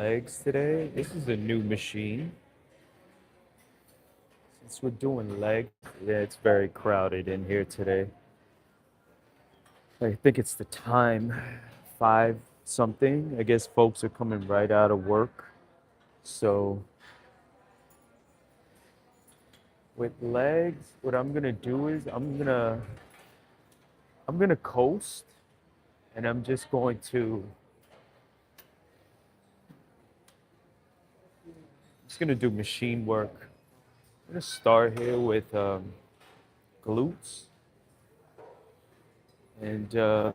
Legs today. This is a new machine. Since we're doing legs, yeah, it's very crowded in here today. I think it's the time, five something. I guess folks are coming right out of work. So with legs, what I'm gonna do is I'm gonna coast, and I'm just gonna do machine work. I'm gonna start here with glutes, and we'll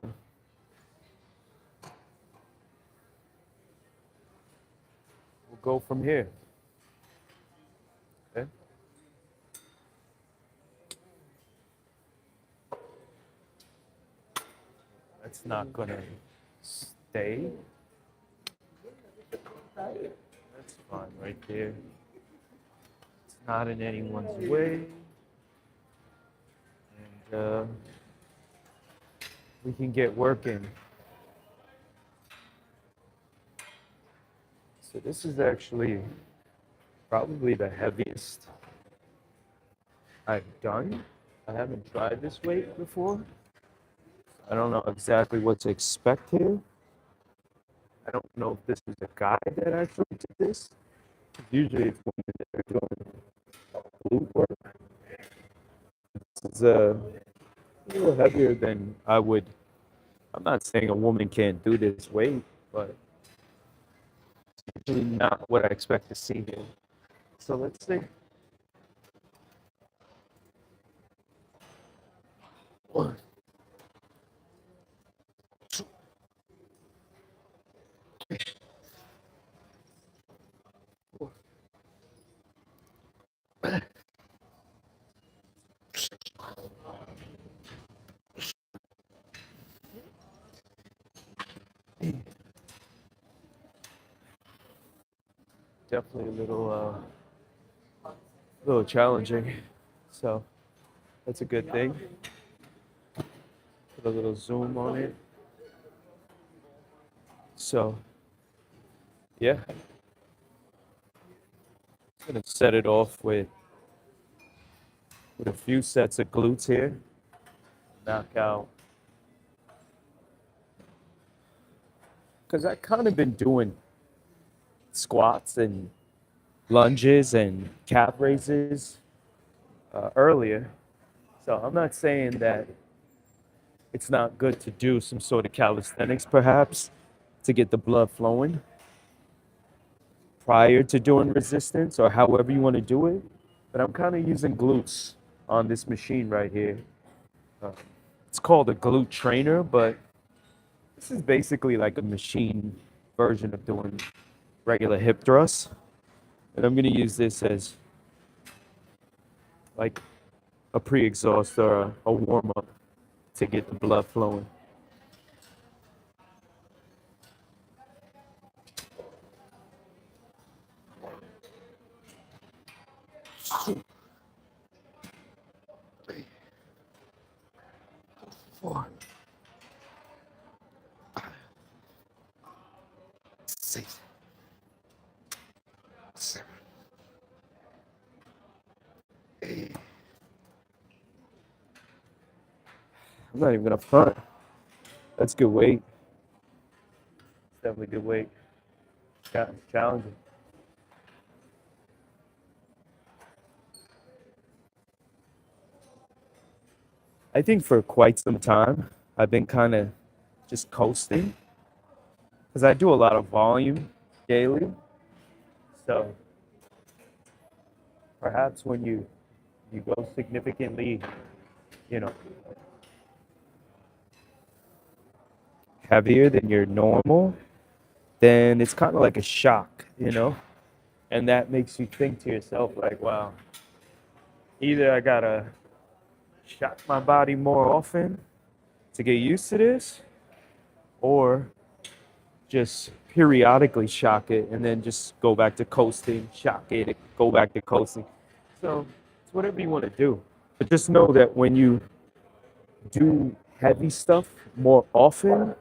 go from here. Okay. That's not gonna stay. That's fine right there. It's not in anyone's way. And we can get working. So this is actually probably the heaviest I've done. I haven't tried this weight before. I don't know exactly what to expect here. I don't know if this is a guy that actually did this. Usually it's women that are doing glute work. It's a little heavier than I would. I'm not saying a woman can't do this weight, but it's usually not what I expect to see here. So let's see. One, two, four. Definitely a little challenging. So that's a good thing. Put a little zoom on it. So yeah, I'm gonna set it off with a few sets of glutes here. Knock out. Because I kind of been doing squats and lunges and calf raises earlier. So I'm not saying that it's not good to do some sort of calisthenics perhaps to get the blood flowing prior to doing resistance or however you want to do it. But I'm kind of using glutes on this machine right here. Uh, it's called a glute trainer, but this is basically like a machine version of doing regular hip thrusts. And I'm going to use this as like a pre-exhaust or a warm-up to get the blood flowing. Four, six, seven, eight. I'm not even gonna front. That's good weight. It's definitely good weight. Challenging. I think for quite some time, I've been kind of just coasting because I do a lot of volume daily. So perhaps when you go significantly, you know, heavier than your normal, then it's kind of like a shock. And that makes you think to yourself, like, wow, either I gotta shock my body more often to get used to this, or just periodically shock it and then just go back to coasting, shock it, go back to coasting. So it's whatever you want to do. But just know that when you do heavy stuff more often,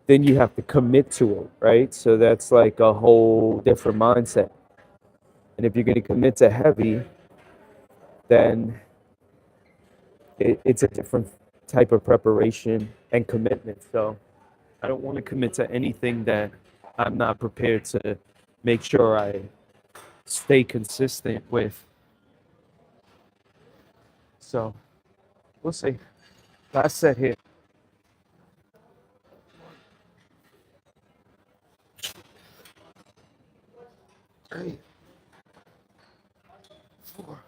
then you have to commit to it, right? So that's like a whole different mindset. And if you're going to commit to heavy, then it's a different type of preparation and commitment. So I don't want to commit to anything that I'm not prepared to make sure I stay consistent with. So we'll see. Last set here. 3, 4,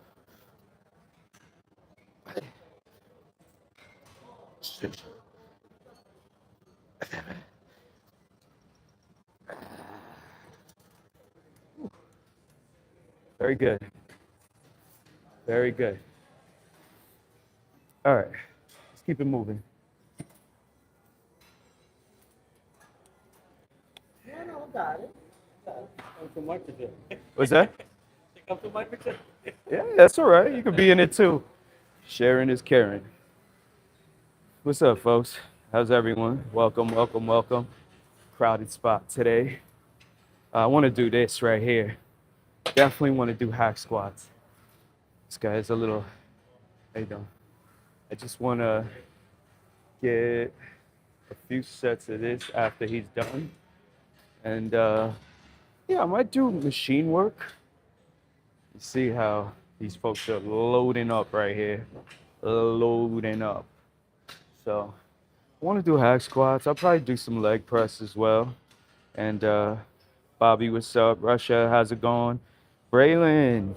5, 6, 7. Very good. Very good. All right. Let's keep it moving. Yeah, no, got it. Come to my picture. What's that? Come to my picture. Yeah, that's all right. You could be in it too. Sharing is caring. What's up, folks? How's everyone? Welcome, welcome, welcome. Crowded spot today. I want to do this right here. Definitely want to do hack squats. This guy is a little, how you doing? I just want to get a few sets of this after he's done. And yeah, I might do machine work. You see how these folks are loading up right here. Loading up. So I want to do hack squats. I'll probably do some leg press as well. And Bobby, what's up? Russia, how's it going? Braylon,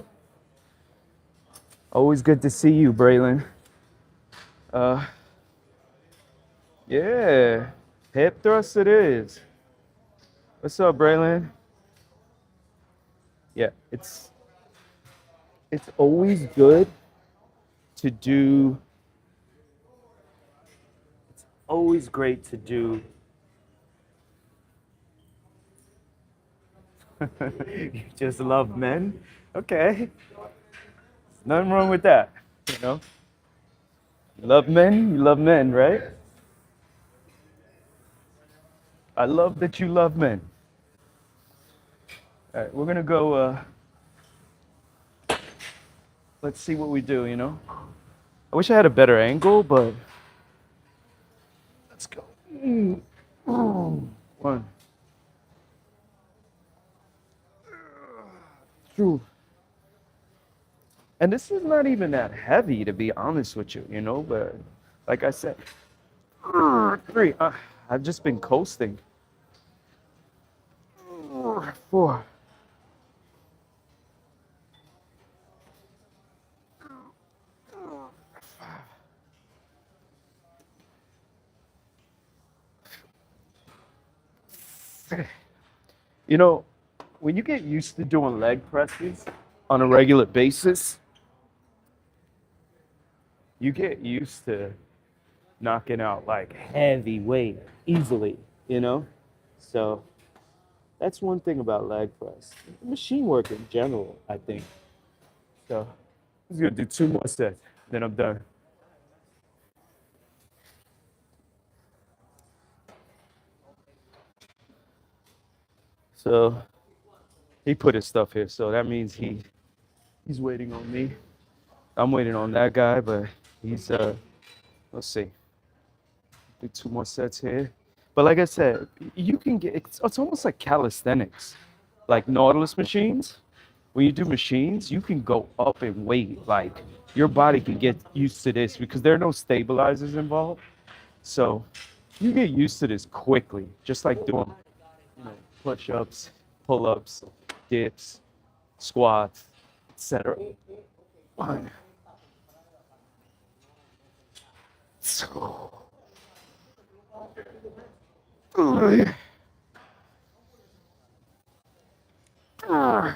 always good to see you, Braylon. Uh, yeah, hip thrust it is. What's up, Braylon? Yeah, it's always good to do. It's always great to do. You just love men? Okay. Nothing wrong with that, you know? You love men, right? I love that you love men. All right, we're gonna go, let's see what we do, you know? I wish I had a better angle, but let's go. One, two. And this is not even that heavy, to be honest with you, you know? But like I said, 3. I've just been coasting. 4. You know, when you get used to doing leg presses on a regular basis, you get used to knocking out like heavy weight easily, you know? So that's one thing about leg press. Machine work in general, I think. So I'm just gonna do 2 more sets, then I'm done. So he put his stuff here, so that means he's waiting on me. I'm waiting on that guy, but he's let's see. Do 2 more sets here. But like I said, you can get it's almost like calisthenics. Like Nautilus machines. When you do machines, you can go up in weight. Like your body can get used to this because there are no stabilizers involved. So you get used to this quickly, just like doing, you know, push-ups, pull-ups, dips, squats, etc. 1, 2, 3, 4.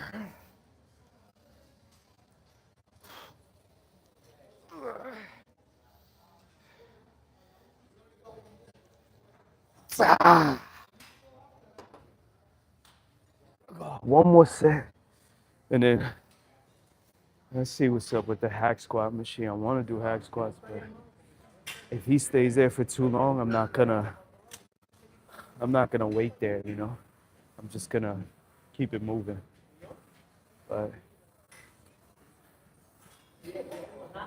One more set, and then let's see what's up with the hack squat machine. I want to do hack squats, but if he stays there for too long, I'm I'm not gonna wait there, you know. I'm just gonna keep it moving. But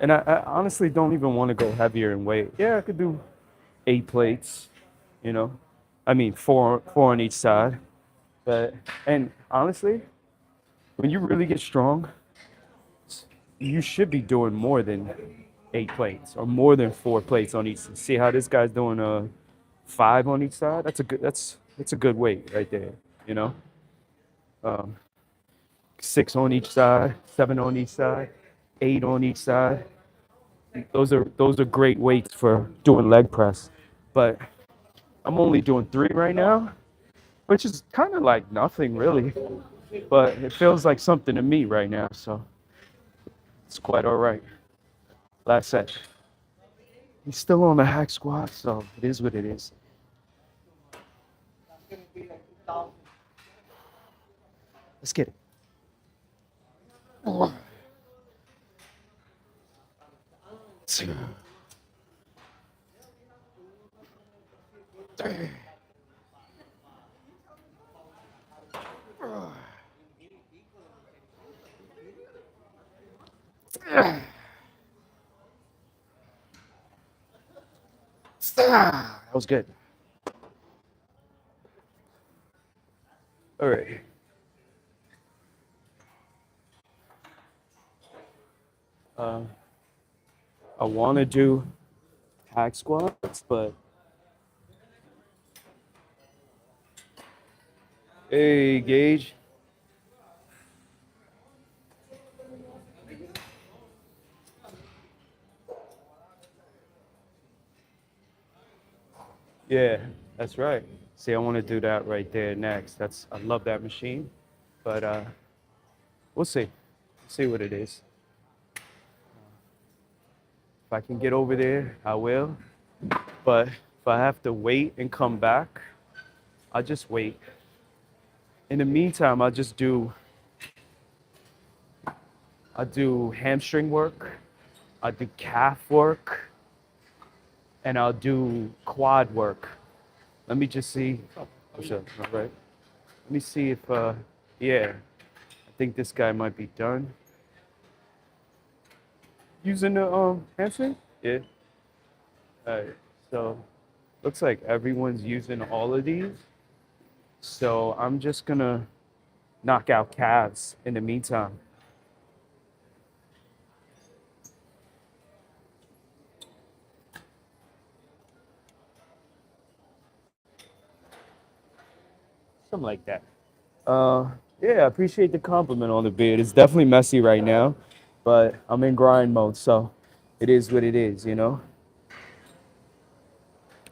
and I honestly don't even want to go heavier in weight. Yeah, I could do 8 plates, you know. I mean four on each side. But and honestly, when you really get strong, you should be doing more than 8 plates or more than 4 plates on each. See how this guy's doing 5 on each side? That's a good weight right there, you know. Um, 6 on each side, 7 on each side, 8 on each side. Those are great weights for doing leg press. But I'm only doing 3 right now, which is kind of like nothing really. But it feels like something to me right now, so it's quite all right. Last set. He's still on the hack squat, so it is what it is. Let's get it. That was good. All right. Uh, I want to do hack squats, but hey, Gage. Yeah, that's right. See, I want to do that right there next. I love that machine, but we'll see. See what it is. If I can get over there, I will. But if I have to wait and come back, I'll just wait. In the meantime, I do hamstring work, I do calf work, and I'll do quad work. Let me just see. Oh, sure. All right. Let me see if yeah, I think this guy might be done. Using the hamstring? Yeah. All right. So looks like everyone's using all of these. So I'm just gonna knock out calves in the meantime. Something like that. Uh, yeah, I appreciate the compliment on the beard. It's definitely messy right now, but I'm in grind mode, so it is what it is, you know?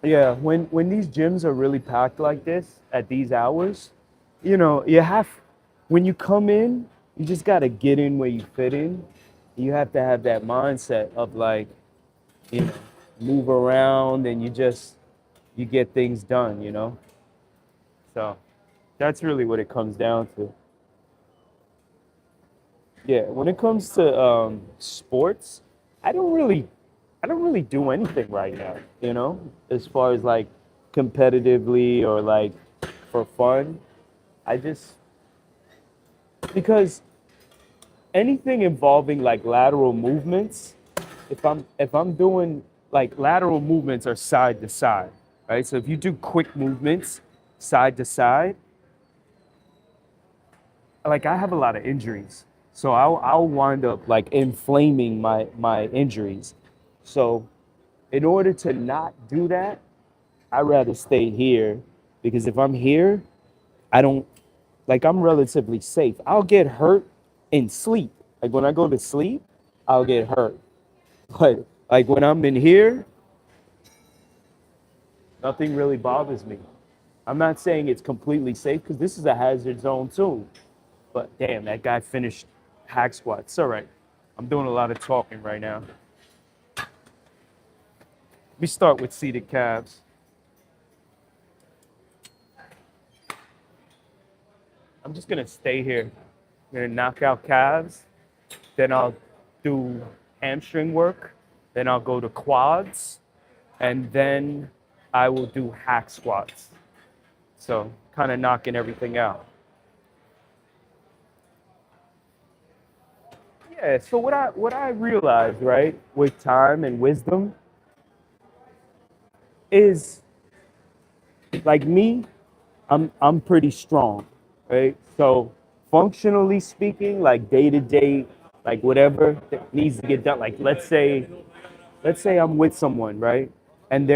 Yeah, when these gyms are really packed like this at these hours, you know, when you come in, you just gotta get in where you fit in. You have to have that mindset of like, you know, move around and you get things done, you know? So that's really what it comes down to. Yeah, when it comes to sports, I don't really, I don't really do anything right now, you know, as far as like competitively or like for fun. I just because anything involving like lateral movements, if I'm doing like lateral movements are side to side, right? So if you do quick movements side to side, like I have a lot of injuries. So I'll wind up like inflaming my injuries. So in order to not do that, I'd rather stay here because if I'm here, I don't like I'm relatively safe. I'll get hurt in sleep. Like when I go to sleep, I'll get hurt. But like when I'm in here, nothing really bothers me. I'm not saying it's completely safe because this is a hazard zone too. But damn, that guy finished hack squat. It's all right. I'm doing a lot of talking right now. We start with seated calves. I'm just gonna stay here. I'm gonna knock out calves. Then I'll do hamstring work. Then I'll go to quads. And then I will do hack squats. So kind of knocking everything out. Yeah, so what I realized, right, with time and wisdom is like me, I'm pretty strong, right? So functionally speaking, like day to day, like whatever that needs to get done, like let's say I'm with someone, right? And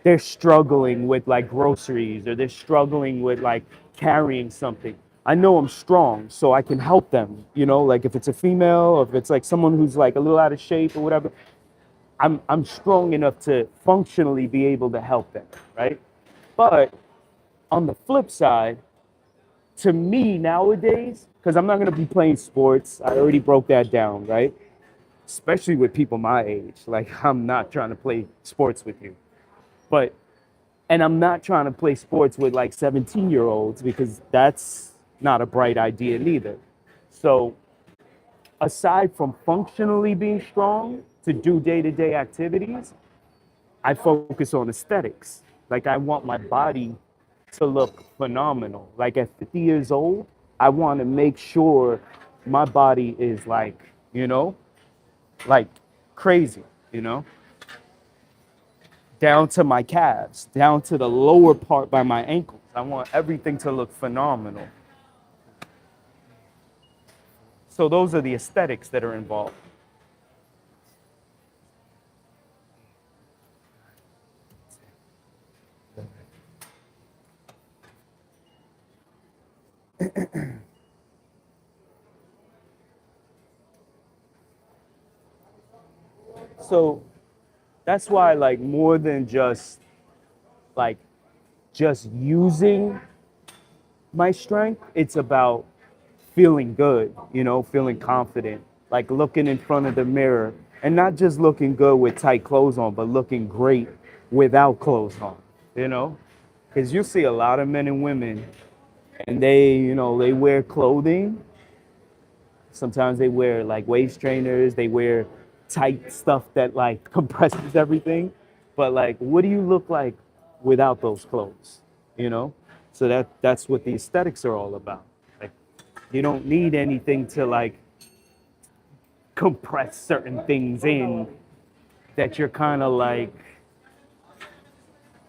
they're struggling with like groceries or they're struggling with like carrying something. I know I'm strong, so I can help them, like if it's a female or if it's like someone who's like a little out of shape or whatever, I'm strong enough to functionally be able to help them, right? But on the flip side, to me nowadays, because I'm not going to be playing sports, I already broke that down, right? Especially with people my age. Like, I'm not trying to play sports with you. But, and I'm not trying to play sports with like 17-year-olds because that's not a bright idea neither. So, aside from functionally being strong to do day to day activities, I focus on aesthetics. Like I want my body to look phenomenal. Like at 50 years old, I want to make sure my body is you know, like crazy, you know, down to my calves, down to the lower part by my ankles. I want everything to look phenomenal. So those are the aesthetics that are involved. So that's why like more than like just using my strength, it's about feeling good, feeling confident, like looking in front of the mirror and not just looking good with tight clothes on, but looking great without clothes on, you know? Because you see a lot of men and women and they wear clothing. Sometimes they wear like waist trainers, they wear tight stuff that like compresses everything. But like, what do you look like without those clothes? You know? So that's what the aesthetics are all about. Like, you don't need anything to like compress certain things in that you're kind of like,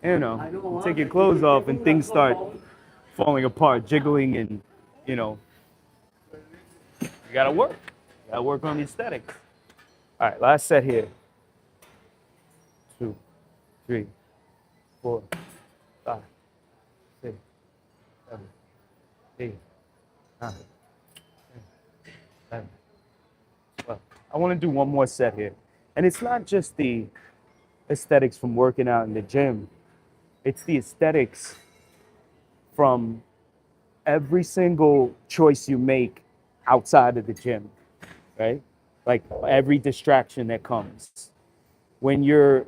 you take your clothes off and things start falling apart, jiggling, and you know, you gotta work. You gotta work on the aesthetics. All right, last set here. 2, 3, 4, 5, 6, 7, 8, 9, 10, 11, 12. I want to do one more set here. And it's not just the aesthetics from working out in the gym, it's the aesthetics from every single choice you make outside of the gym, right? Like every distraction that comes. When you're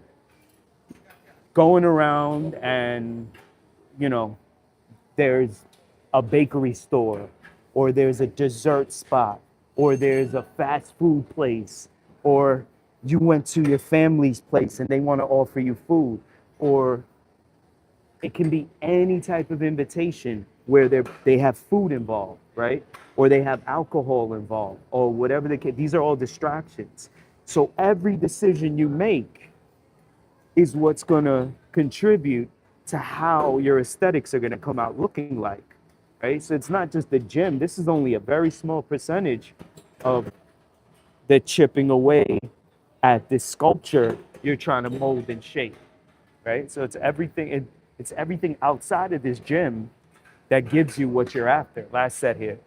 going around and, you know, there's a bakery store, or there's a dessert spot, or there's a fast food place, or you went to your family's place and they want to offer you food, or it can be any type of invitation where they have food involved, right? Or they have alcohol involved, or whatever the case. These are all distractions. So every decision you make is what's going to contribute to how your aesthetics are going to come out looking like, right? So it's not just the gym. This is only a very small percentage of the chipping away at this sculpture you're trying to mold and shape, right? So it's everything outside of this gym that gives you what you're after. Last set here.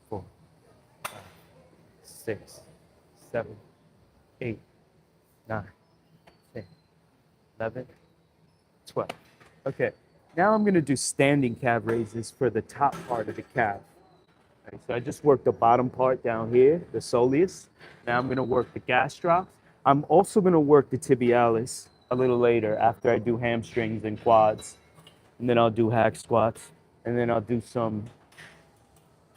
4, 5, 6, 7, 8, 9, 10, 11, 12. Okay, now I'm gonna do standing calf raises for the top part of the calf. Okay, so I just worked the bottom part down here, the soleus. Now I'm gonna work the gastrocs. I'm also gonna work the tibialis a little later after I do hamstrings and quads. And then I'll do hack squats. And then I'll do some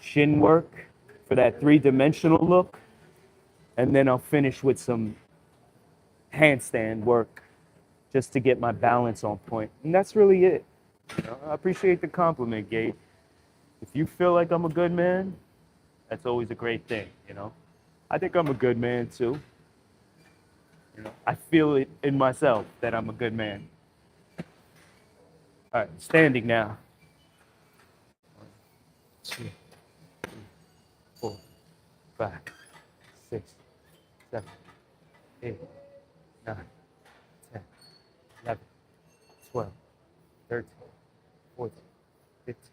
shin work for that three-dimensional look. And then I'll finish with some handstand work just to get my balance on point. And that's really it. You know, I appreciate the compliment, Gabe. If you feel like I'm a good man, that's always a great thing, you know. I think I'm a good man too. You know, I feel it in myself that I'm a good man. All right, standing now. 2, 4, 5, 6, 7, 8, 9, 10, 11, 12, 13, 14, 15,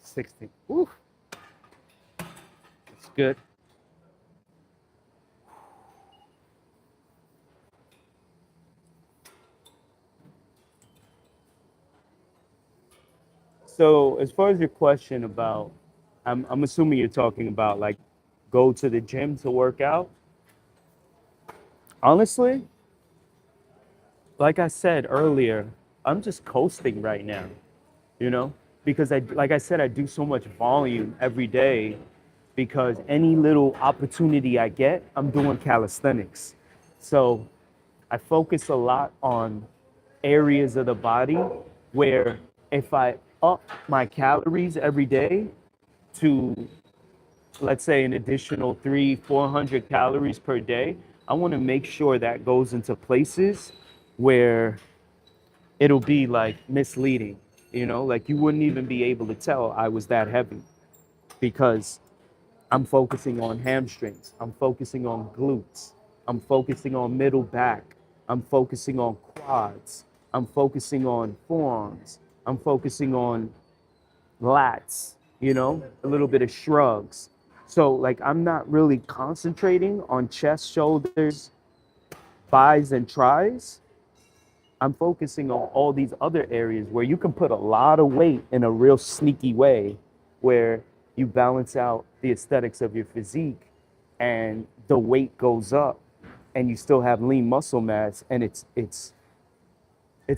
16. Woo! That's good. So, as far as your question about, I'm assuming you're talking about like go to the gym to work out. Honestly, like I said earlier, I'm just coasting right now, you know, because like I said, I do so much volume every day because any little opportunity I get, I'm doing calisthenics. So I focus a lot on areas of the body where if I up my calories every day to, let's say, an additional 400 calories per day, I want to make sure that goes into places where it'll be like misleading, you know, like you wouldn't even be able to tell I was that heavy because I'm focusing on hamstrings, I'm focusing on glutes, I'm focusing on middle back, I'm focusing on quads, I'm focusing on forearms, I'm focusing on lats, you know, a little bit of shrugs. So like I'm not really concentrating on chest, shoulders, thighs, and tries. I'm focusing on all these other areas where you can put a lot of weight in a real sneaky way where you balance out the aesthetics of your physique and the weight goes up and you still have lean muscle mass and it's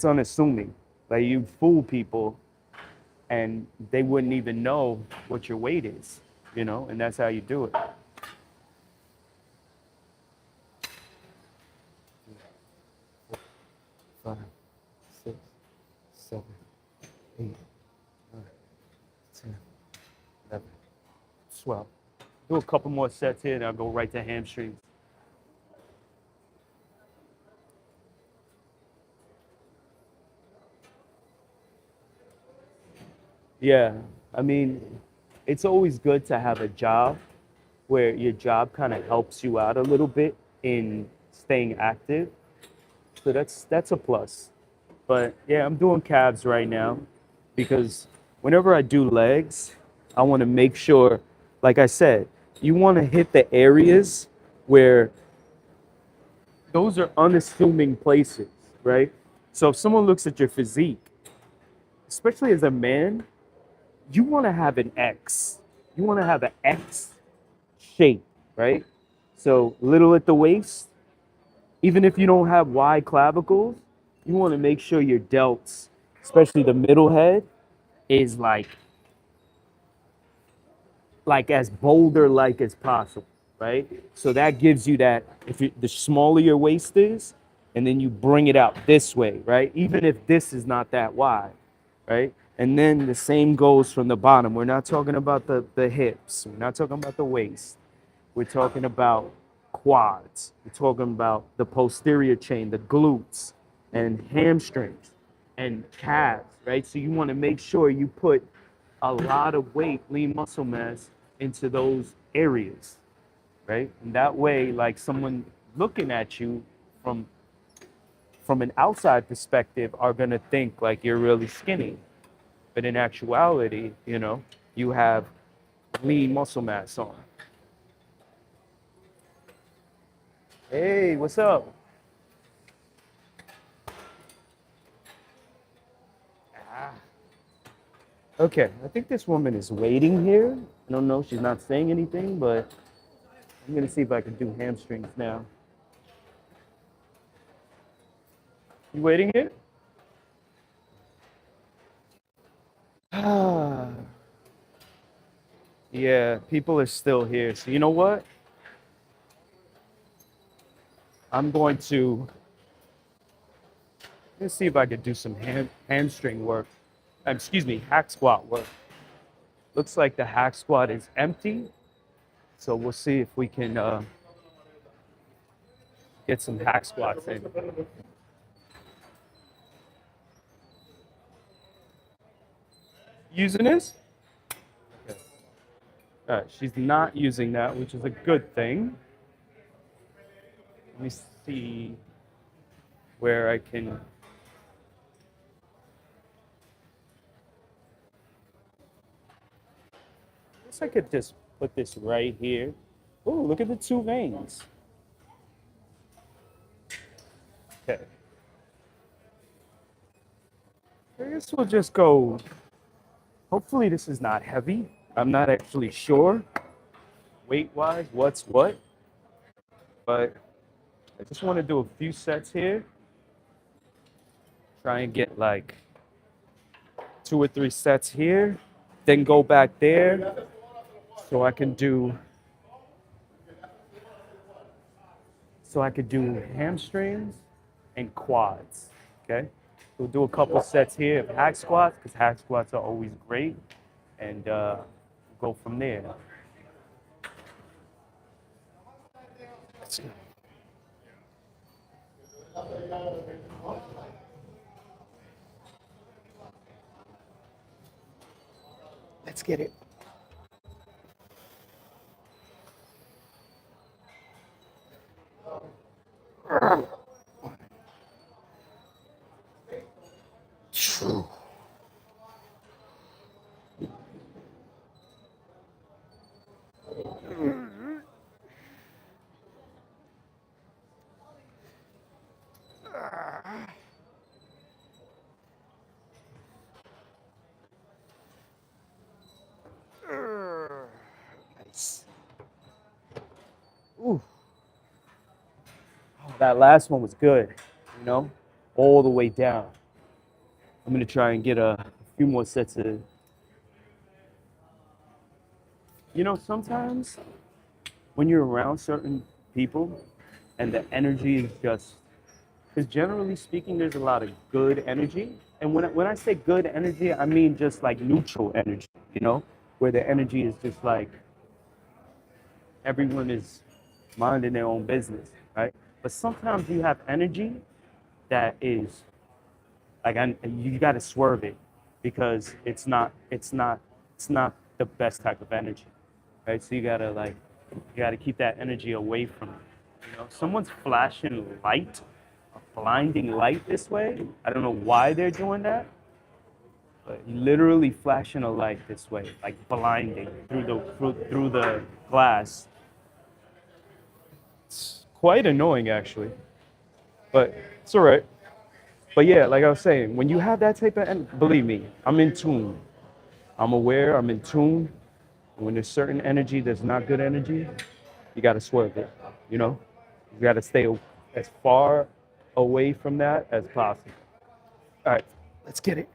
unassuming. Like you fool people and they wouldn't even know what your weight is, you know, and that's how you do it. 5, 6, 7, 8, 9, 10, 11, 12. Do a couple more sets here and I'll go right to hamstrings. Yeah, I mean, it's always good to have a job where your job kind of helps you out a little bit in staying active. So that's a plus. But yeah, I'm doing calves right now because whenever I do legs, I want to make sure, like I said, you want to hit the areas where those are unassuming places, right? So if someone looks at your physique, especially as a man, you want to have an X. You want to have an X shape, right? So little at the waist, even if you don't have wide clavicles, you want to make sure your delts, especially the middle head, is like as boulder like as possible, right? So that gives you that if you, the smaller your waist is, and then you bring it out this way, right? Even if this is not that wide, right? And then the same goes from the bottom. We're not talking about the hips. We're not talking about the waist. We're talking about quads. We're talking about the posterior chain, the glutes and hamstrings and calves, right? So you want to make sure you put a lot of weight, lean muscle mass into those areas, right? And that way, like someone looking at you from an outside perspective are gonna think like you're really skinny. But in actuality, you know, you have lean muscle mass on. Hey, what's up? Ah. Okay, I think this woman is waiting here. I don't know, she's not saying anything, but I'm gonna see if I can do hamstrings now. You waiting here? Ah, yeah, people are still here. So you know what? I'm going to Let's see if I could do some hamstring work. Excuse me, hack squat work. Looks like the hack squat is empty, so we'll see if we can get some hack squats in. Using this? Okay. All right, she's not using that, which is a good thing. Let me see where I can. I guess I could just put this right here. Oh, look at the two veins. Okay. I guess we'll just go. Hopefully, this is not heavy. I'm not actually sure weight wise what's what, but I just want to do a few sets here. Try and get like 2 or 3 sets here, then go back there so I can do hamstrings and quads. Okay, we'll do a couple sets here of hack squats because hack squats are always great, and go from there. Let's go. Let's get it. Nice. Ooh. That last one was good, all the way down. I'm gonna try and get a few more sets of. Sometimes when you're around certain people and the energy is just, because generally speaking, there's a lot of good energy. And when I say good energy, I mean just like neutral energy, where the energy is just like everyone is minding their own business, right? But sometimes you have energy that is like you got to swerve it because it's not the best type of energy, right? So you gotta keep that energy away from it. Someone's flashing light, a blinding light this way. I don't know why they're doing that, but literally flashing a light this way, like blinding through the glass. It's quite annoying actually, but it's all right. But yeah, like I was saying, when you have that type of, believe me, I'm in tune. I'm aware, I'm in tune. When there's certain energy that's not good energy, you got to swerve it, You got to stay as far away from that as possible. All right, let's get it.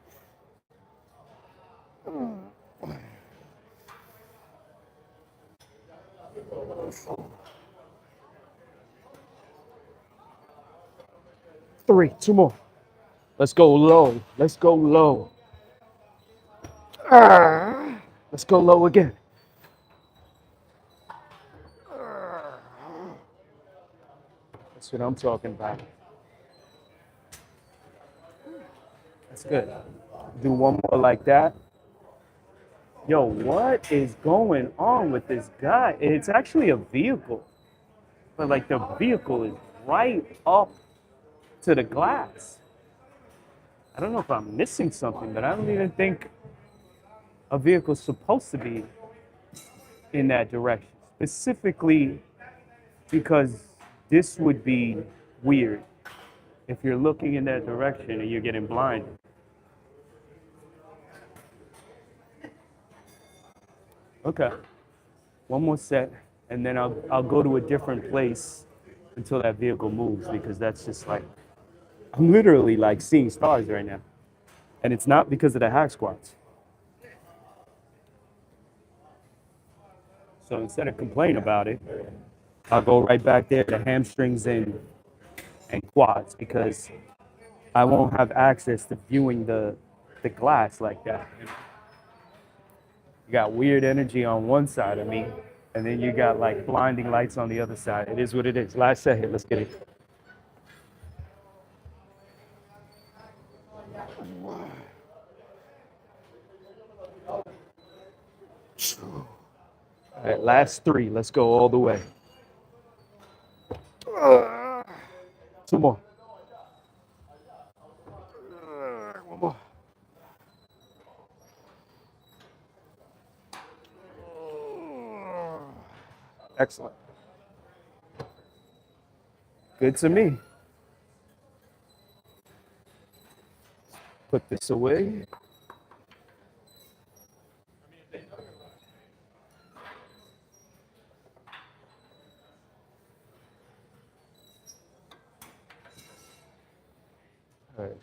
Three, 2 more. Let's go low. Let's go low. Let's go low again. That's what I'm talking about. That's good. Do one more like that. Yo, what is going on with this guy? It's actually a vehicle, but like the vehicle is right up to the glass. I don't know if I'm missing something, but I don't even think a vehicle's supposed to be in that direction. Specifically because this would be weird if you're looking in that direction and you're getting blinded. Okay, one more set, and then I'll go to a different place until that vehicle moves because that's just like, I'm literally like seeing stars right now. And it's not because of the hack squats. So instead of complaining about it, I'll go right back there to hamstrings and quads because I won't have access to viewing the glass like that. You got weird energy on one side of me, and then you got like blinding lights on the other side. It is what it is. Last second, let's get it. All right, last three. Let's go all the way. Two more. One more. Excellent. Good to me. Put this away. All right.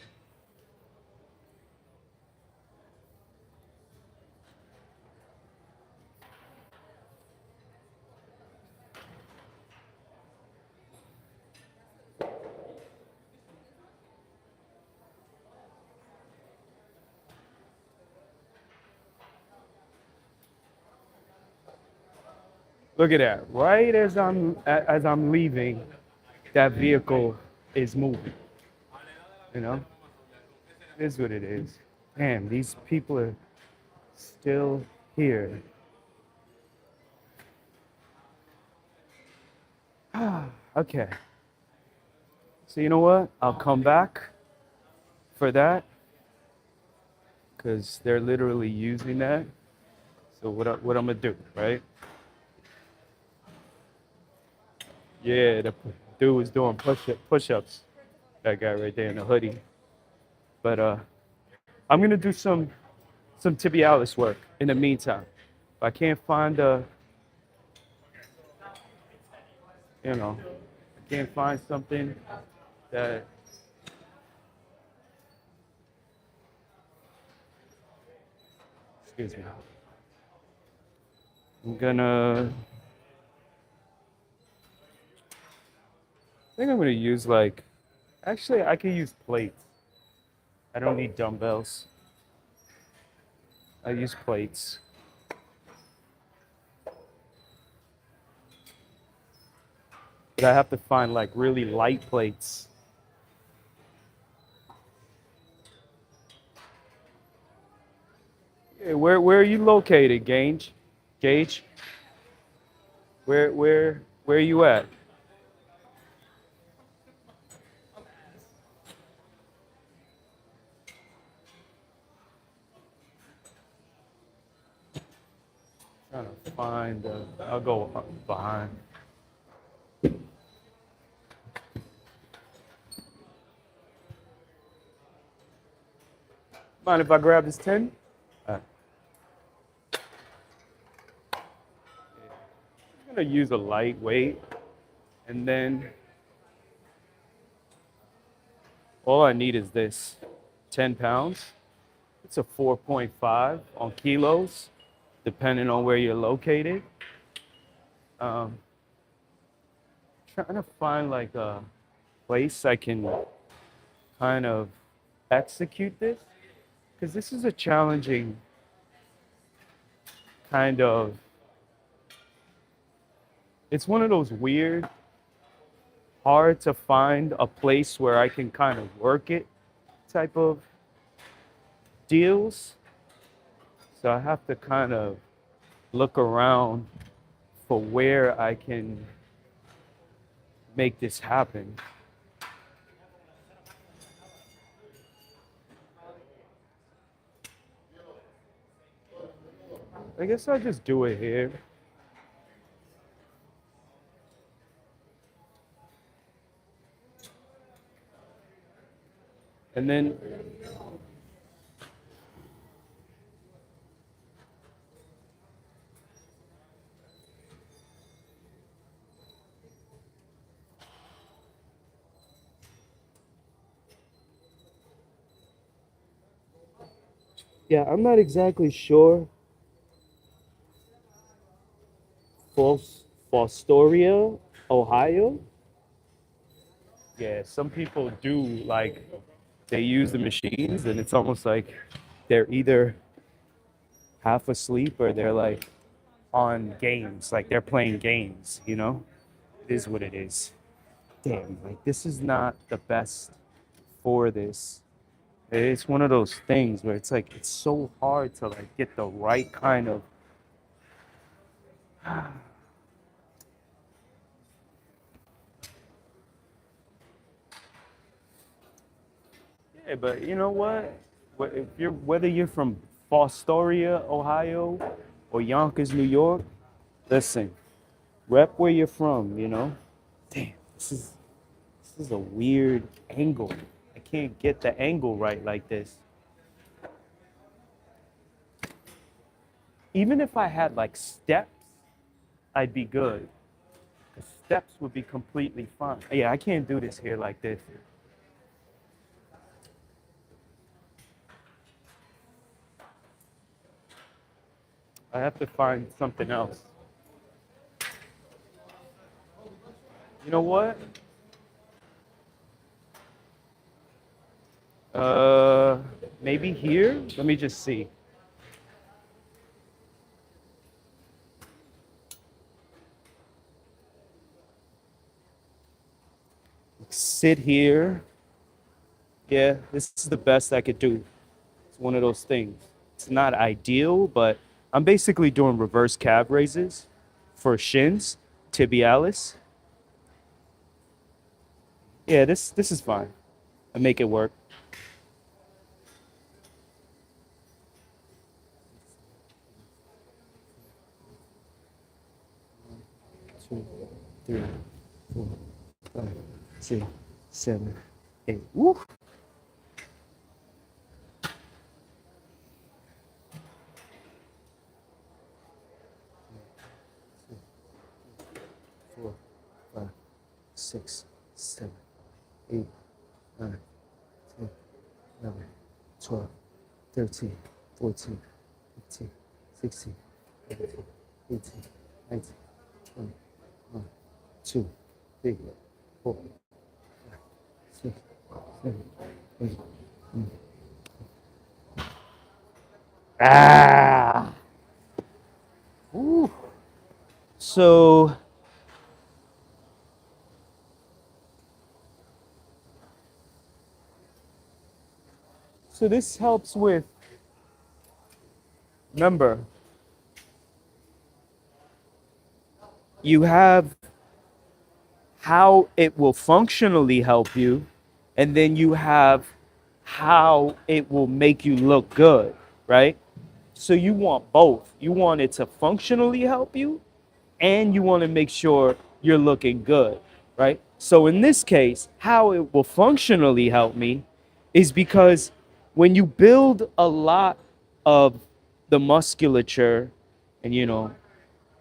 Look at that. Right as I'm leaving, that vehicle is moving. You know, it is what it is. Damn, these people are still here. Okay. So you know what? I'll come back for that because they're literally using that. So what I'm gonna do, right? Yeah, the dude was doing push-ups. That guy right there in the hoodie. But I'm gonna do some tibialis work in the meantime. If I can't find I can't find something that excuse me. I think I'm gonna use like actually I can use plates. I don't need dumbbells. I use plates. But I have to find like really light plates. Yeah, where are you located, Gage? Gage? Where are you at? Trying to find I'll go behind. Mind if I grab this 10? I'm gonna use a lightweight and then all I need is this 10 pounds. It's a 4.5 on kilos, depending on where you're located. Um, Trying to find like a place I can kind of execute this because this is a challenging kind of it's one of those weird hard to find a place where I can kind of work it type of deals. So I have to kind of look around for where I can make this happen. I guess I'll just do it here. And then yeah, I'm not exactly sure. Fostoria, Ohio. Yeah, some people do like they use the machines, and it's almost like they're either half asleep or they're like on games, like they're playing games, you know? It is what it is. Damn, like this is not the best for this. It's one of those things where it's like it's so hard to like get the right kind of yeah, but you know what? If you're whether you're from Fostoria, Ohio, or Yonkers, New York, listen, rep where you're from, you know? Damn, this is a weird angle. I can't get the angle right like this. Even if I had like steps, I'd be good. The steps would be completely fine. Yeah, I can't do this here like this. I have to find something else. You know what? Maybe here? Let me just see. Sit here. Yeah, this is the best I could do. It's one of those things. It's not ideal, but I'm basically doing reverse calf raises for shins, tibialis. Yeah, this is fine. I make it work. 2, 3, 4, 5, 6, 7, 8. Woo! 4, 5, 6, 7, 8, 9, 10, 11, 12, 13, 14, 15, 16, 17, 18, 19, 20, 1, 2, 3, 4, 5, 6, 7, 8, 9. Ah! Ooh. So this helps with, remember, you have how it will functionally help you, and then you have how it will make you look good, right? So you want both. You want it to functionally help you, and you want to make sure you're looking good, right? So in this case, how it will functionally help me is because when you build a lot of the musculature and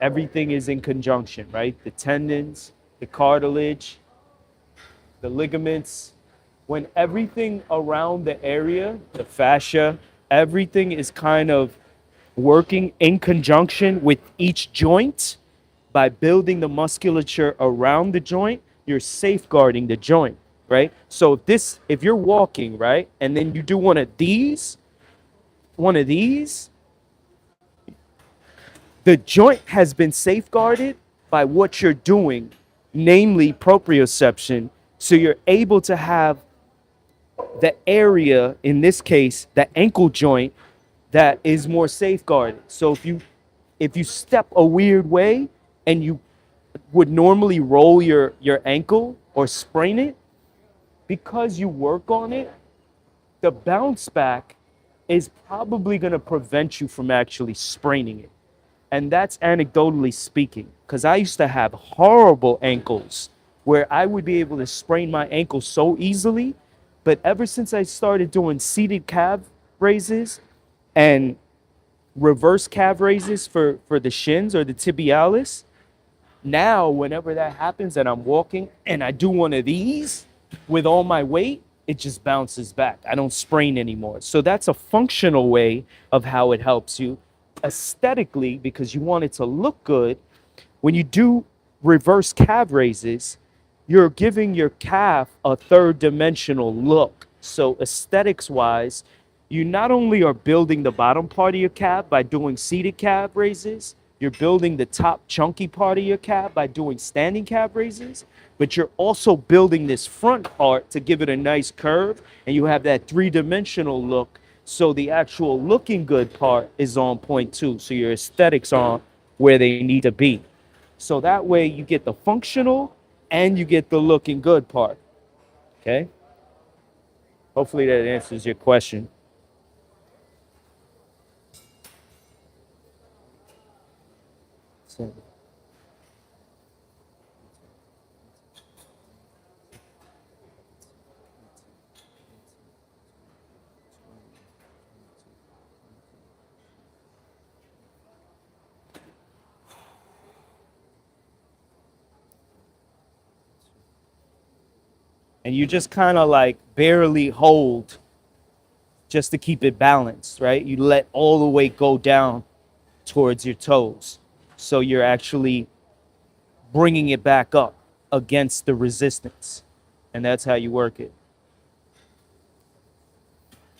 everything is in conjunction, right? The tendons, the cartilage, the ligaments, when everything around the area, the fascia, everything is kind of working in conjunction with each joint. By building the musculature around the joint, you're safeguarding the joint, right? So if you're walking, right, and then you do one of these, the joint has been safeguarded by what you're doing, namely proprioception. So you're able to have the area, in this case, the ankle joint, that is more safeguarded. So if you step a weird way and you would normally roll your ankle or sprain it, because you work on it, the bounce back is probably going to prevent you from actually spraining it. And that's anecdotally speaking, because I used to have horrible ankles where I would be able to sprain my ankle so easily. But ever since I started doing seated calf raises and reverse calf raises for the shins or the tibialis, now whenever that happens and I'm walking and I do one of these with all my weight, it just bounces back. I don't sprain anymore. So that's a functional way of how it helps you. Aesthetically, because you want it to look good, when you do reverse calf raises, you're giving your calf a third dimensional look. So aesthetics wise, you not only are building the bottom part of your cab by doing seated cab raises, you're building the top chunky part of your cab by doing standing cab raises, but you're also building this front part to give it a nice curve, and you have that three-dimensional look. So the actual looking good part is on point too. So your aesthetics are where they need to be. So that way you get the functional and you get the looking good part. Okay? Hopefully that answers your question. So, and you just kind of like barely hold just to keep it balanced, right? You let all the weight go down towards your toes. So you're actually bringing it back up against the resistance. And that's how you work it.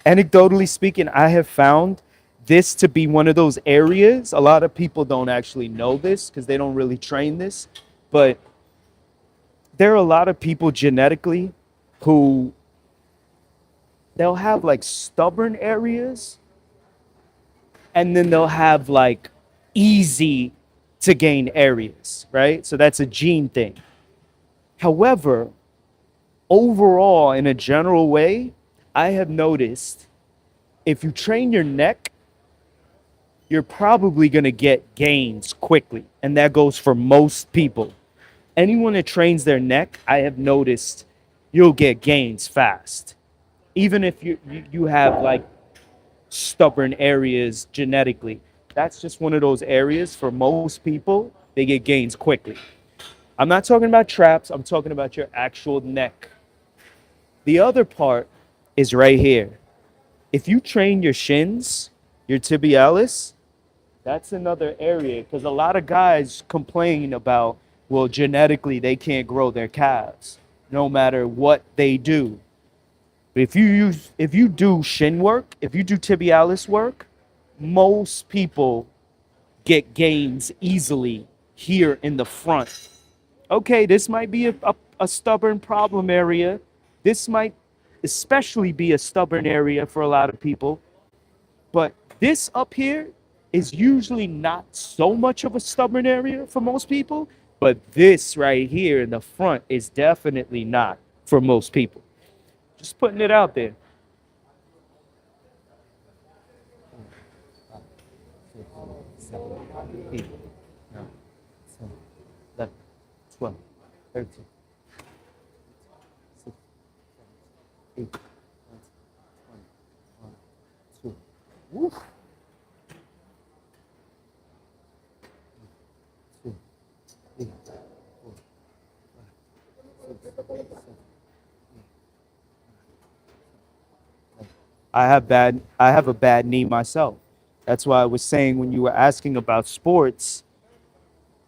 Anecdotally speaking, I have found this to be one of those areas. A lot of people don't actually know this because they don't really train this. But there are a lot of people genetically who they'll have like stubborn areas and then they'll have like easy to gain areas, right? So that's a gene thing. However, overall, in a general way, I have noticed if you train your neck, you're probably going to get gains quickly. And that goes for most people. Anyone that trains their neck, I have noticed you'll get gains fast. Even if you have like stubborn areas genetically. That's just one of those areas for most people, they get gains quickly. I'm not talking about traps, I'm talking about your actual neck. The other part is right here. If you train your shins, your tibialis, that's another area because a lot of guys complain about, well, genetically they can't grow their calves no matter what they do. But if you do shin work, if you do tibialis work, most people get gains easily here in the front. Okay, this might be a stubborn problem area. This might especially be a stubborn area for a lot of people. But this up here is usually not so much of a stubborn area for most people. But this right here in the front is definitely not for most people. Just putting it out there. 8, 9, 10, 11, 12, 13, 16, 17, 18, 19, 20, 1, 2. Woo. 2, 3, 4, 5, 6, 7, 8. I have a bad knee myself. That's why I was saying when you were asking about sports,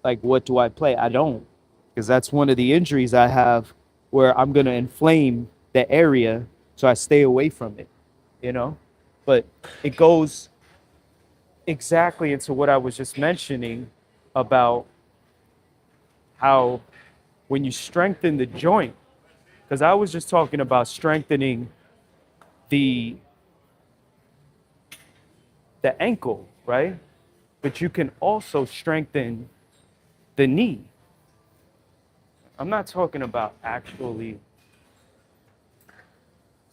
like what do I play? I don't, because that's one of the injuries I have where I'm gonna inflame the area, so I stay away from it, you know. But it goes exactly into what I was just mentioning about how when you strengthen the joint, because I was just talking about strengthening the ankle, right? But you can also strengthen the knee. I'm not talking about actually,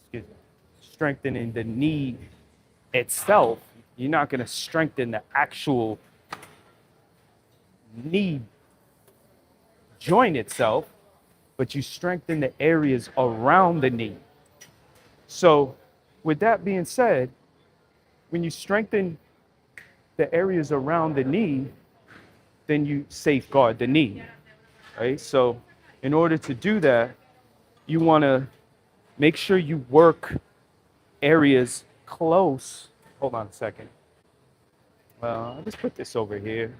excuse me, strengthening the knee itself. You're not going to strengthen the actual knee joint itself, but you strengthen the areas around the knee. So, with that being said, when you strengthen the areas around the knee, then you safeguard the knee, right? So, in order to do that, you want to make sure you work areas close. Hold on a second. I'll just put this over here.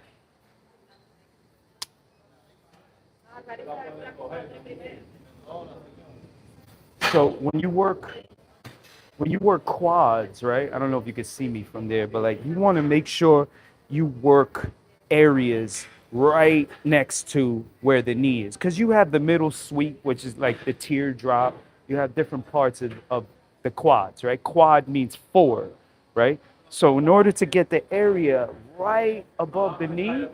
So when you work when you work quads, right? I don't know if you can see me from there, but like you want to make sure you work areas right next to where the knee is. Because you have the middle sweep, which is like the teardrop. You have different parts of the quads, right? Quad means forward, right? So in order to get the area right above the knee,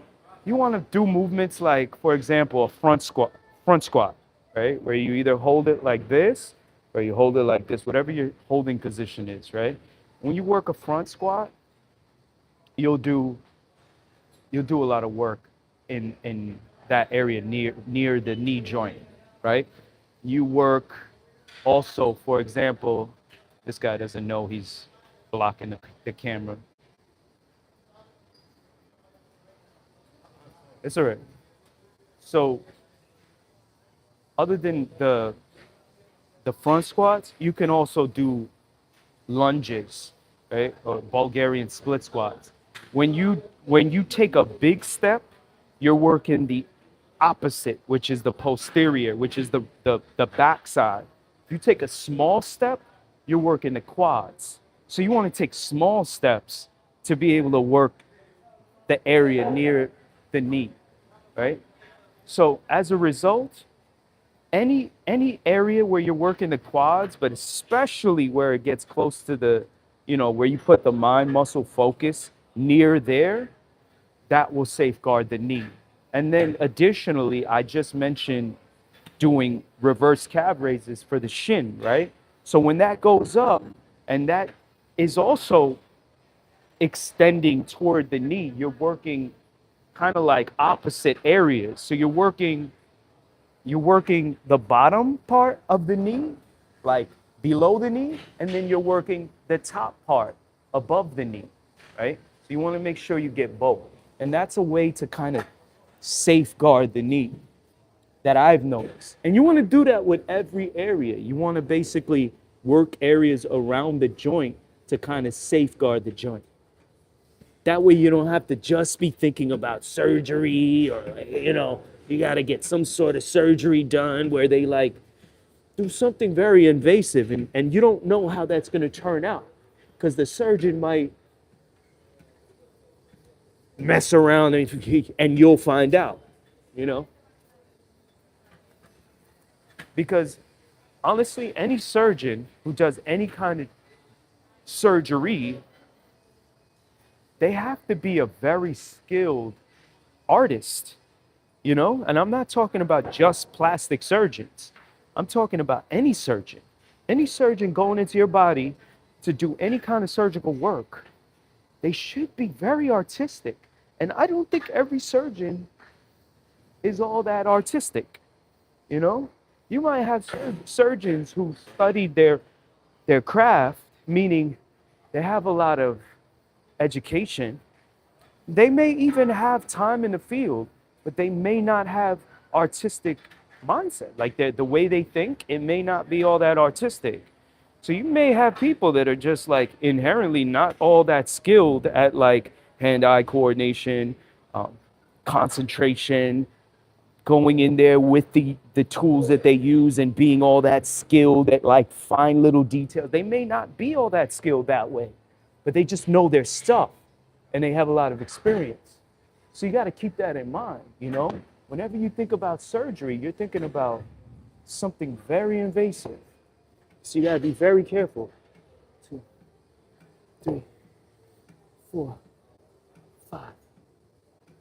you want to do movements like, for example, a front squat, right? Where you either hold it like this or you hold it like this, whatever your holding position is, right? When you work a front squat, you'll do you'll do a lot of work in that area near the knee joint, right? You work also, for example, this guy doesn't know he's blocking the camera. It's all right. So other than the front squats, you can also do lunges, right? Or Bulgarian split squats. When you take a big step, you're working the opposite, which is the posterior, which is the back side. If you take a small step, you're working the quads. So you want to take small steps to be able to work the area near the knee, right? So as a result, any area where you're working the quads, but especially where it gets close to where you put the mind muscle focus near there, that will safeguard the knee. And then additionally, I just mentioned doing reverse calf raises for the shin, right? So when that goes up and that is also extending toward the knee, you're working kind of like opposite areas. So you're working the bottom part of the knee, like below the knee, and then you're working the top part above the knee, right? So you want to make sure you get both. And that's a way to kind of safeguard the knee that I've noticed. And you want to do that with every area. You want to basically work areas around the joint to kind of safeguard the joint. That way you don't have to just be thinking about surgery or, you got to get some sort of surgery done where they like do something very invasive and you don't know how that's going to turn out because the surgeon might mess around and you'll find out, you know? Because honestly, any surgeon who does any kind of surgery, they have to be a very skilled artist, And I'm not talking about just plastic surgeons. I'm talking about any surgeon. Any surgeon going into your body to do any kind of surgical work, they should be very artistic. And I don't think every surgeon is all that artistic, You might have surgeons who studied their craft, meaning they have a lot of education. They may even have time in the field, but they may not have artistic mindset. Like the way they think, it may not be all that artistic. So you may have people that are just like inherently not all that skilled at like hand-eye coordination, concentration, going in there with the tools that they use and being all that skilled at like fine little details. They may not be all that skilled that way, but they just know their stuff and they have a lot of experience. So you got to keep that in mind, Whenever you think about surgery, you're thinking about something very invasive. So you got to be very careful. 2, 3, 4, 5,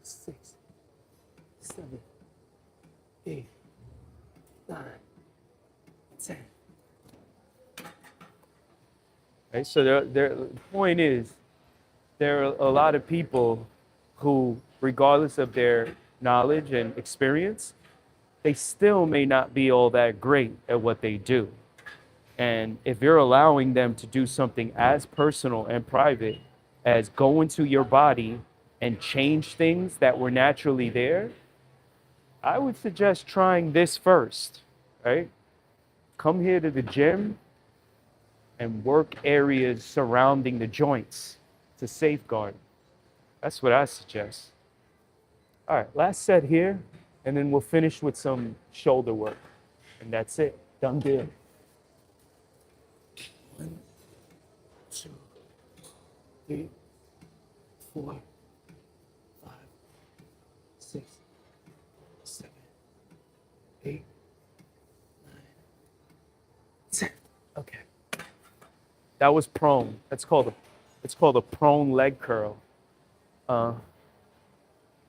6, 7, 8, 9, 10. Right, so the point is, there are a lot of people who, regardless of their knowledge and experience, they still may not be all that great at what they do. And if you're allowing them to do something as personal and private as go into your body and change things that were naturally there, I would suggest trying this first, right? Come here to the gym and work areas surrounding the joints to safeguard. That's what I suggest. All right, last set here, and then we'll finish with some shoulder work. And that's it. Done deal. 1, 3, 4, 5, 6, 7, 8, 9, 10. Okay. That was prone. It's called a prone leg curl.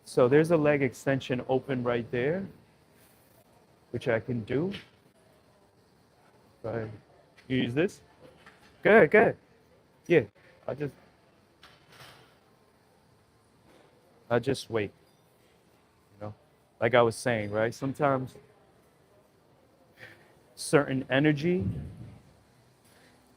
So there's a leg extension open right there, which I can do. Right. You use this? Good, good. Yeah. I'll just wait. You know, like I was saying, right? Sometimes certain energy,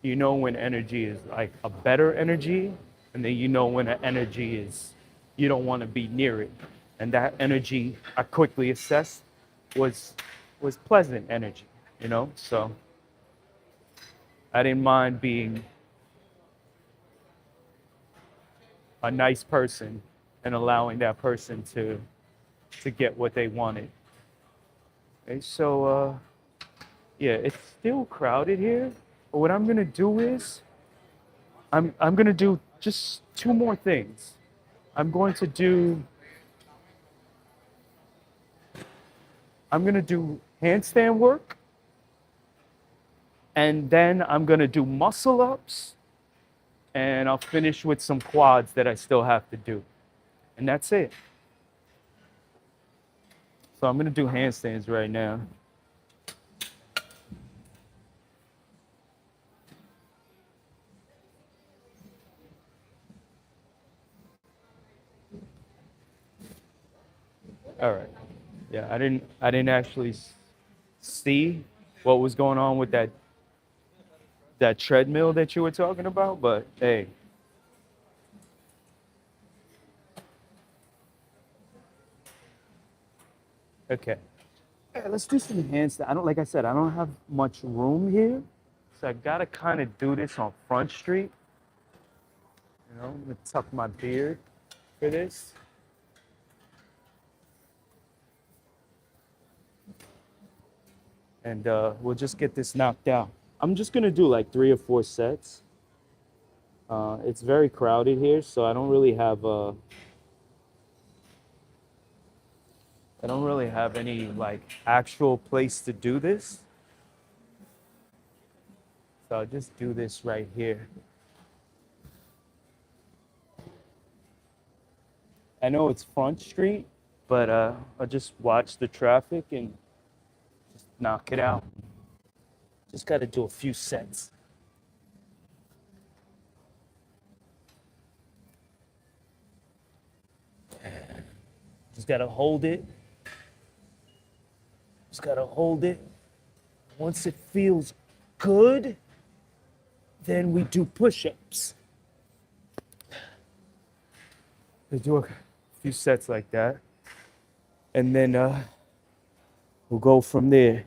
you know when energy is like a better energy, and then you know when an energy is you don't want to be near it. And that energy I quickly assessed was pleasant energy, you know? So I didn't mind being a nice person and allowing that person to get what they wanted. Okay, so yeah, it's still crowded here. But what I'm gonna do is I'm gonna do just two more things. I'm going to do handstand work, and then I'm gonna do muscle ups, and I'll finish with some quads that I still have to do. And that's it. So I'm gonna do handstands right now. All right. Yeah, I didn't actually see what was going on with that treadmill that you were talking about, but hey. Okay. Yeah, let's do some handstand. Like I said, I don't have much room here, so I gotta kind of do this on Front Street. You know, I'm gonna tuck my beard for this. And we'll just get this knocked out. I'm just gonna do like 3 or 4 sets. It's very crowded here, so I don't really have any like actual place to do this. So I'll just do this right here. I know it's Front Street, but I'll just watch the traffic and just knock it out. Just got to do a few sets. Just got to hold it. Just got to hold it. Once it feels good, then we do push-ups. We do a few sets like that. And then we'll go from there.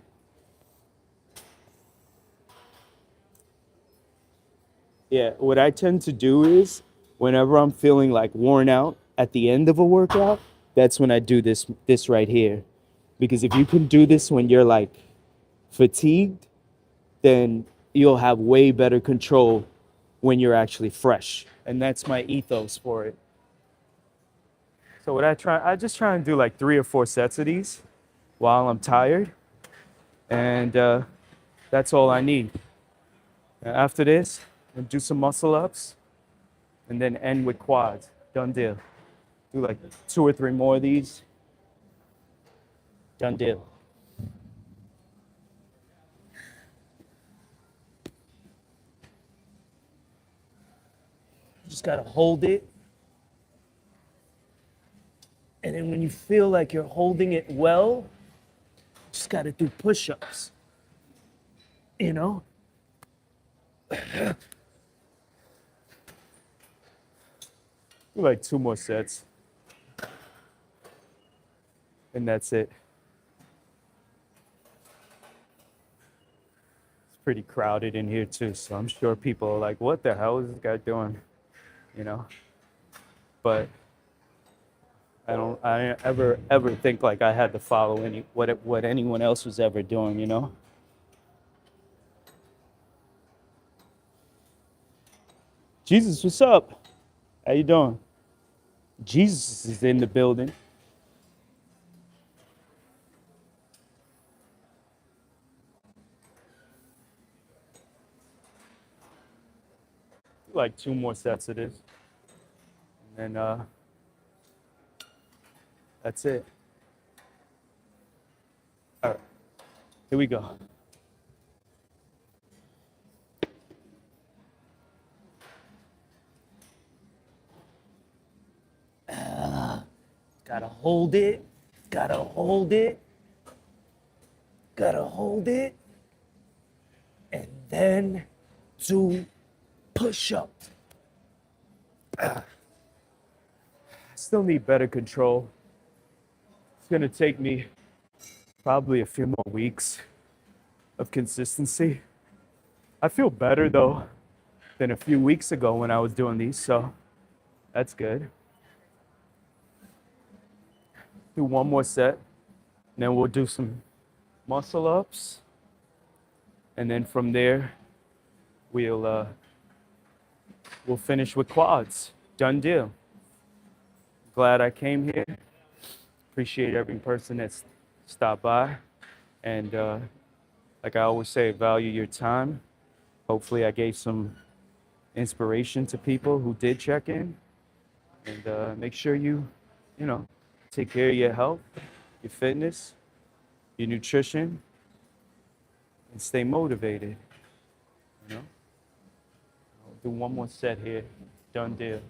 Yeah, what I tend to do is whenever I'm feeling like worn out at the end of a workout, that's when I do this right here. Because if you can do this when you're like fatigued, then you'll have way better control when you're actually fresh. And that's my ethos for it. So I just try and do like 3 or 4 sets of these while I'm tired. And that's all I need. After this, I'll do some muscle ups and then end with quads. Done deal. Do like 2 or 3 more of these. Done deal. Just gotta hold it. And then when you feel like you're holding it well, just gotta do push-ups. You know? Do like 2 more sets. And that's it. It's pretty crowded in here too, so I'm sure people are like, what the hell is this guy doing? You know? But I didn't ever think like I had to follow what anyone else was ever doing, you know? Jesus, what's up? How you doing? Jesus is in the building. Like 2 more sets of this. And then that's it. All right, here we go. Gotta hold it, gotta hold it, gotta hold it, and then do push-ups. I still need better control. It's gonna take me probably a few more weeks of consistency. I feel better though than a few weeks ago when I was doing these, so that's good. Do one more set, and then we'll do some muscle ups, and then from there we'll finish with quads. Done deal. Glad I came here. Appreciate every person that's stopped by, and like I always say, value your time. Hopefully I gave some inspiration to people who did check in, and make sure you know, take care of your health, your fitness, your nutrition, and stay motivated. You know? I'll do one more set here. Done deal.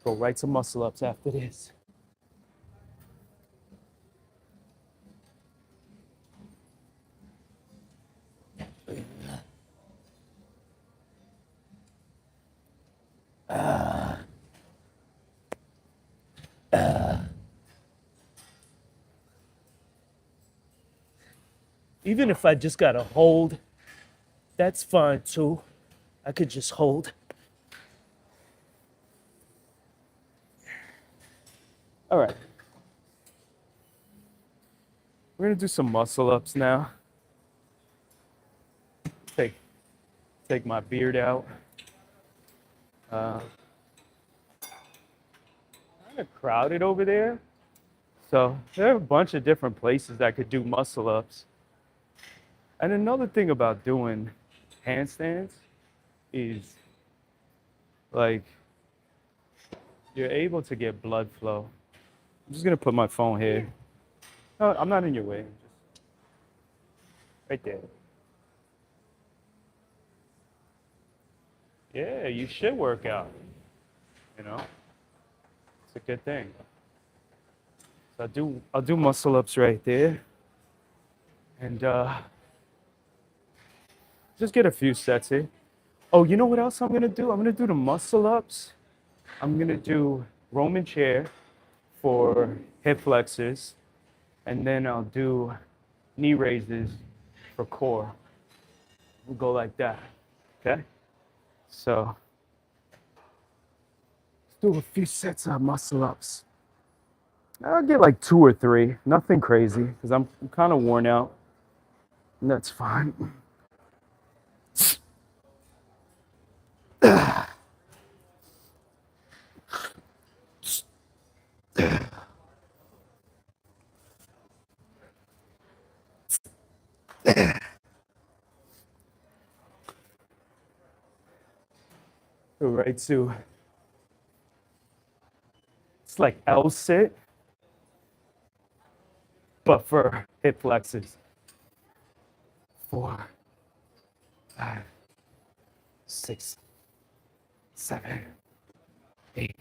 Go right to muscle ups after this. Even if I just gotta hold, that's fine too. I could just hold. All right. We're gonna do some muscle ups now. Take my beard out. Kind of crowded over there. So there are a bunch of different places that could do muscle ups. And another thing about doing handstands is like you're able to get blood flow. I'm just gonna put my phone here. No, I'm not in your way. Just right there. Yeah, you should work out. You know, it's a good thing. So I'll do muscle ups right there, and just get a few sets here. Oh, you know what else I'm gonna do? I'm gonna do the muscle ups. I'm gonna do Roman chair for hip flexors, and then I'll do knee raises for core. We'll go like that, okay? So let's do a few sets of muscle ups. I'll get like 2 or 3, nothing crazy, because I'm kind of worn out, and that's fine. Go right to, it's like L sit, but for hip flexors. 4, 5, 6, 7, 8,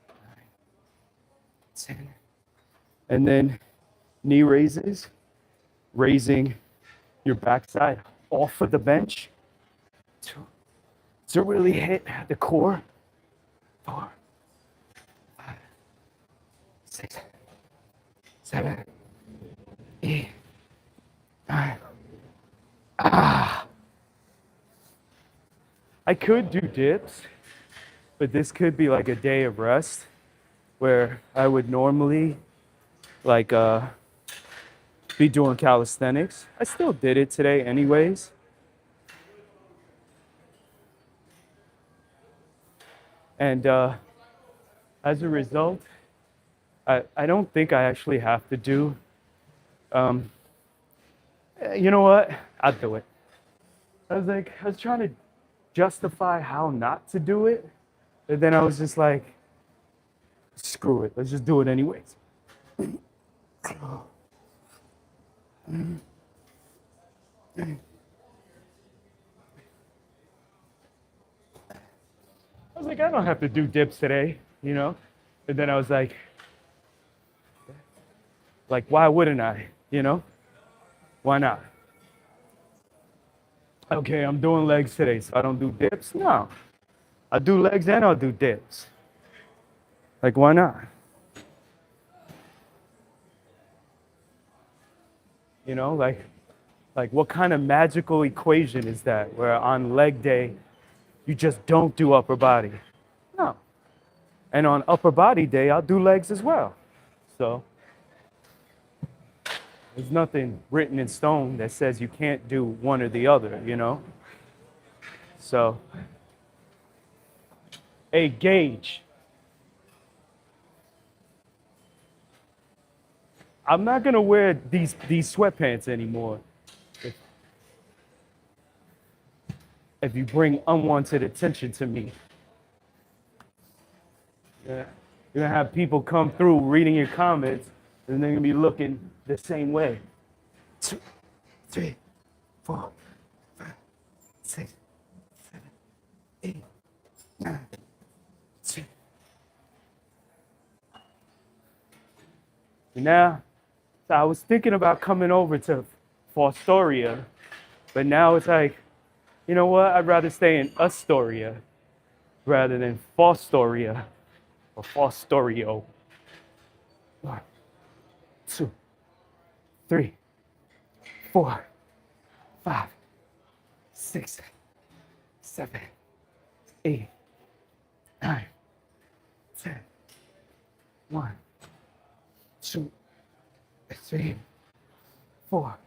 9, 10. And then knee raises, raising your backside off of the bench to really hit the core. 4, 5, 6, 7, 8, 9. I could do dips, but this could be like a day of rest where I would normally like be doing calisthenics. I still did it today anyways. And as a result, I don't think I actually have to do, um, you know what? I'll do it. I was trying to justify how not to do it. And then I was just like, screw it. Let's just do it anyways. I was like, I don't have to do dips today, you know? And then I was like, why wouldn't I, you know? Why not? Okay, I'm doing legs today, so I don't do dips? No. I'll do legs and I'll do dips. Like, why not? You know, like what kind of magical equation is that where on leg day you just don't do upper body? No. And on upper body day, I'll do legs as well. So there's nothing written in stone that says you can't do one or the other, you know? So, hey, Gage, I'm not gonna wear these sweatpants anymore if you bring unwanted attention to me. Yeah. You're gonna have people come through reading your comments, and they're gonna be looking the same way. 2, 3, 4, 5, 6, 7, 8, 9, 10. Now, so I was thinking about coming over to Fostoria, but now it's like, you know what? I'd rather stay in Astoria rather than Fostoria or Fostorio. 1, 2, 3, 4, 5, 6, 7, 8, 9, 10. 1, 2, 3, 4,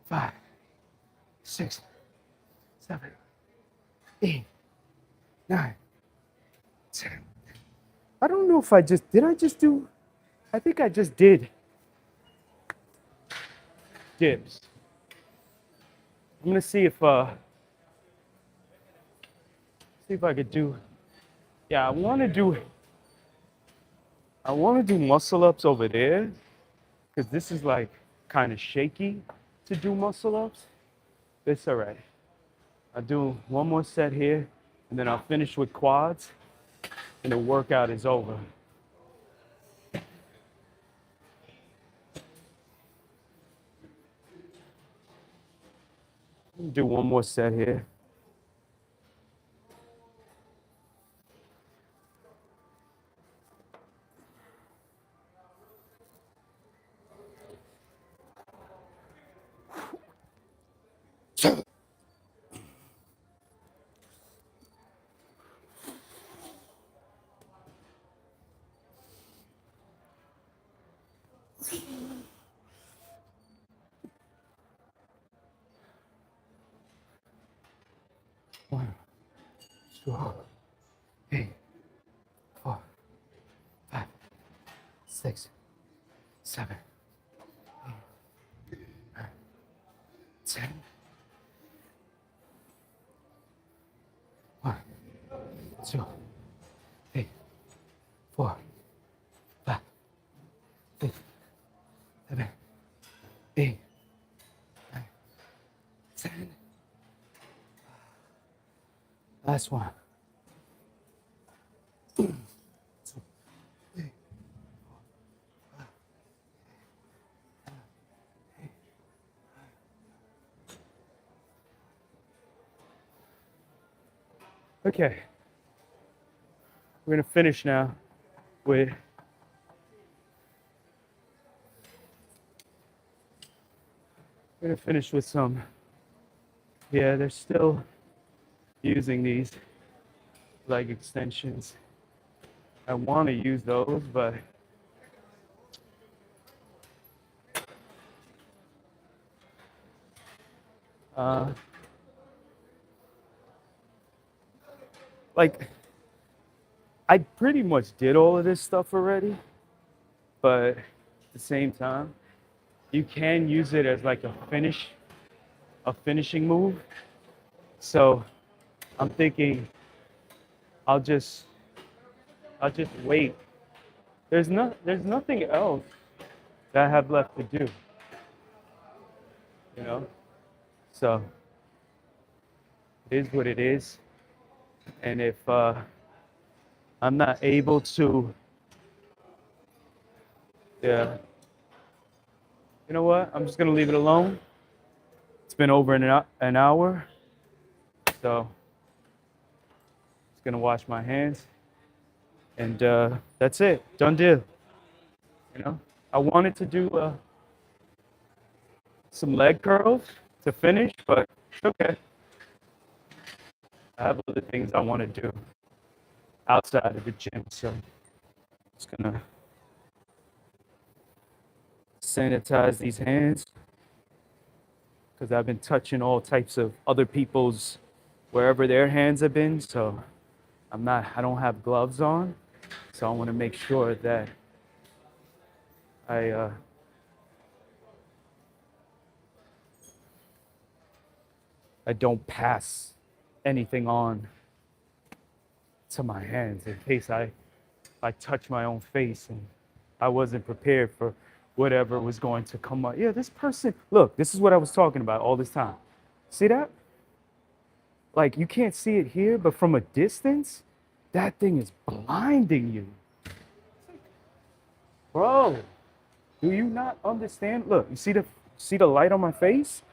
5, 6, 7, 8, 9, 10. I don't know if I just do, I think I just did dips. I'm gonna see if I could do, yeah, I wanna do muscle ups over there, because this is like kind of shaky to do muscle ups. It's all right. I'll do one more set here, and then I'll finish with quads, and the workout is over. Do one more set here. One, 2, 3, 4, 5, 6, 7, 8, 9, 10. 1, 2, 3, 4, 5, 6, 7, 8, 9, 10. Last one. 2, 3, 4, 5, 7, 8, 9. Okay. We're gonna finish now with some, yeah, they're still using these leg extensions. I want to use those, but like I pretty much did all of this stuff already, but at the same time, you can use it as like a finishing move. So I'm thinking I'll just I'll just wait. There's nothing else that I have left to do, you know? So it is what it is. And if I'm not able to, yeah, you know what? I'm just gonna leave it alone. It's been over an hour, so just gonna wash my hands, and that's it. Done deal. You know, I wanted to do some leg curls to finish, but it's okay. I have other things I want to do outside of the gym, so just gonna sanitize these hands because I've been touching all types of other people's wherever their hands have been. So I don't have gloves on, so I want to make sure that I I don't pass anything on to my hands in case I touch my own face and I wasn't prepared for whatever was going to come up. Yeah, this person, look, this is what I was talking about all this time. See that? Like you can't see it here, but from a distance, that thing is blinding you. Bro, do you not understand? Look, you see the light on my face?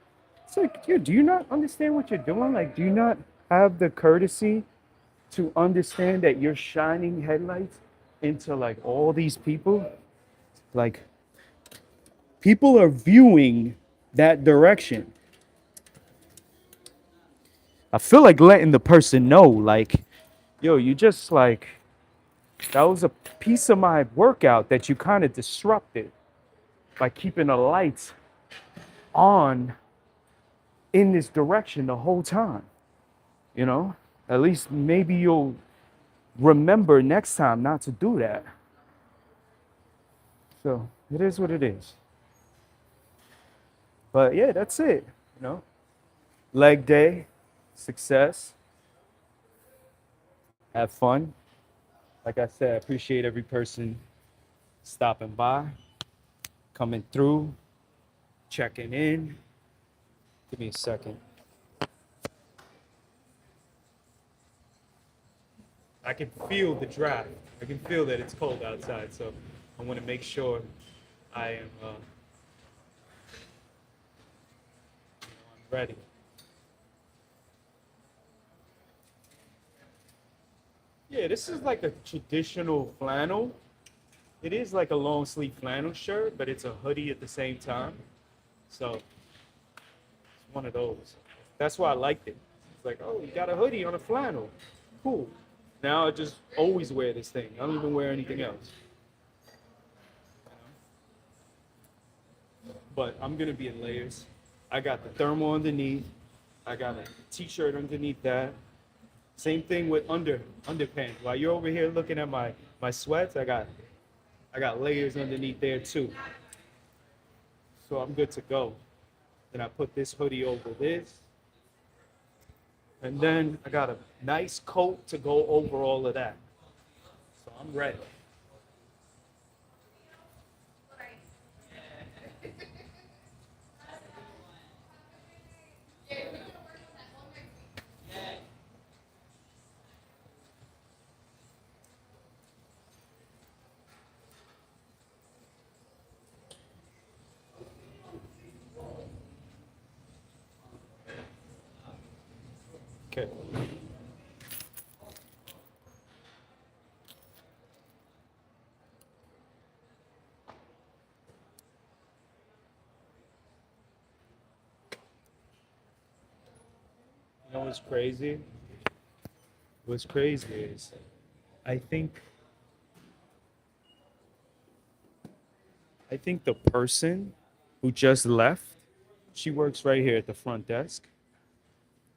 It's like, dude, do you not understand what you're doing? Like, do you not have the courtesy to understand that you're shining headlights into like all these people? Like, people are viewing that direction. I feel like letting the person know, like, yo, you just like, that was a piece of my workout that you kind of disrupted by keeping the lights on in this direction the whole time. You know, at least maybe you'll remember next time not to do that. So it is what it is. But yeah, that's it. You know, leg day, success, have fun. Like I said, I appreciate every person stopping by, coming through, checking in. Give me a second. I can feel the draft. I can feel that it's cold outside, so I want to make sure I am I'm ready. Yeah, this is like a traditional flannel. It is like a long sleeve flannel shirt, but it's a hoodie at the same time. So it's one of those. That's why I liked it. It's like, oh, you got a hoodie on a flannel. Cool. Now I just always wear this thing. I don't even wear anything else. But I'm gonna be in layers. I got the thermal underneath. I got a t-shirt underneath that. Same thing with underpants. While you're over here looking at my sweats, I got layers underneath there too. So I'm good to go. Then I put this hoodie over this. And then I got a nice coat to go over all of that. So I'm ready. Okay. You know what's crazy? What's crazy is I think I think the person who just left, she works right here at the front desk.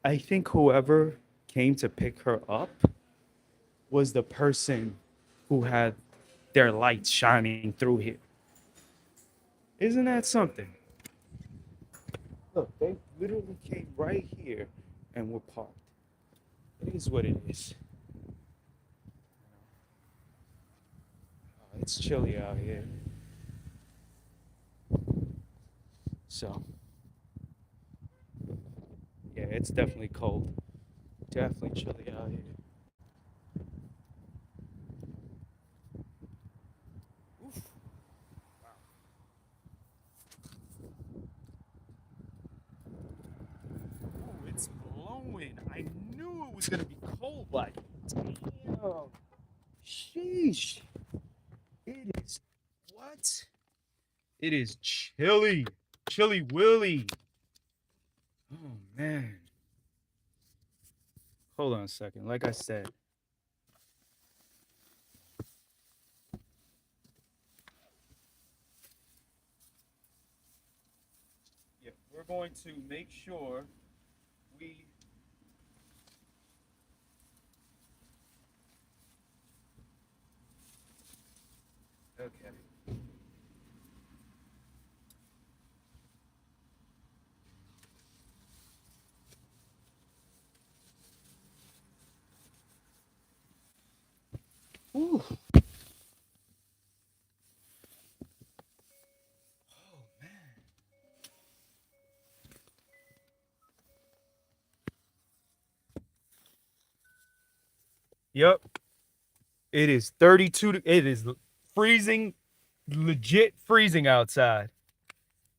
I think whoever came to pick her up was the person who had their lights shining through here. Isn't that something? Look, they literally came right here and were parked. It is what it is. It's chilly out here. So, yeah, it's definitely cold. Definitely chilly out here. Oof. Ooh, it's blowing. I knew it was gonna be cold. Like, damn. Sheesh. It is what? It is chilly. Chilly Willy. Oh man. Hold on a second. Like I said. Yeah, we're going to make sure we okay. Ooh. Oh man. Yep. It is 32. It is freezing, legit freezing outside.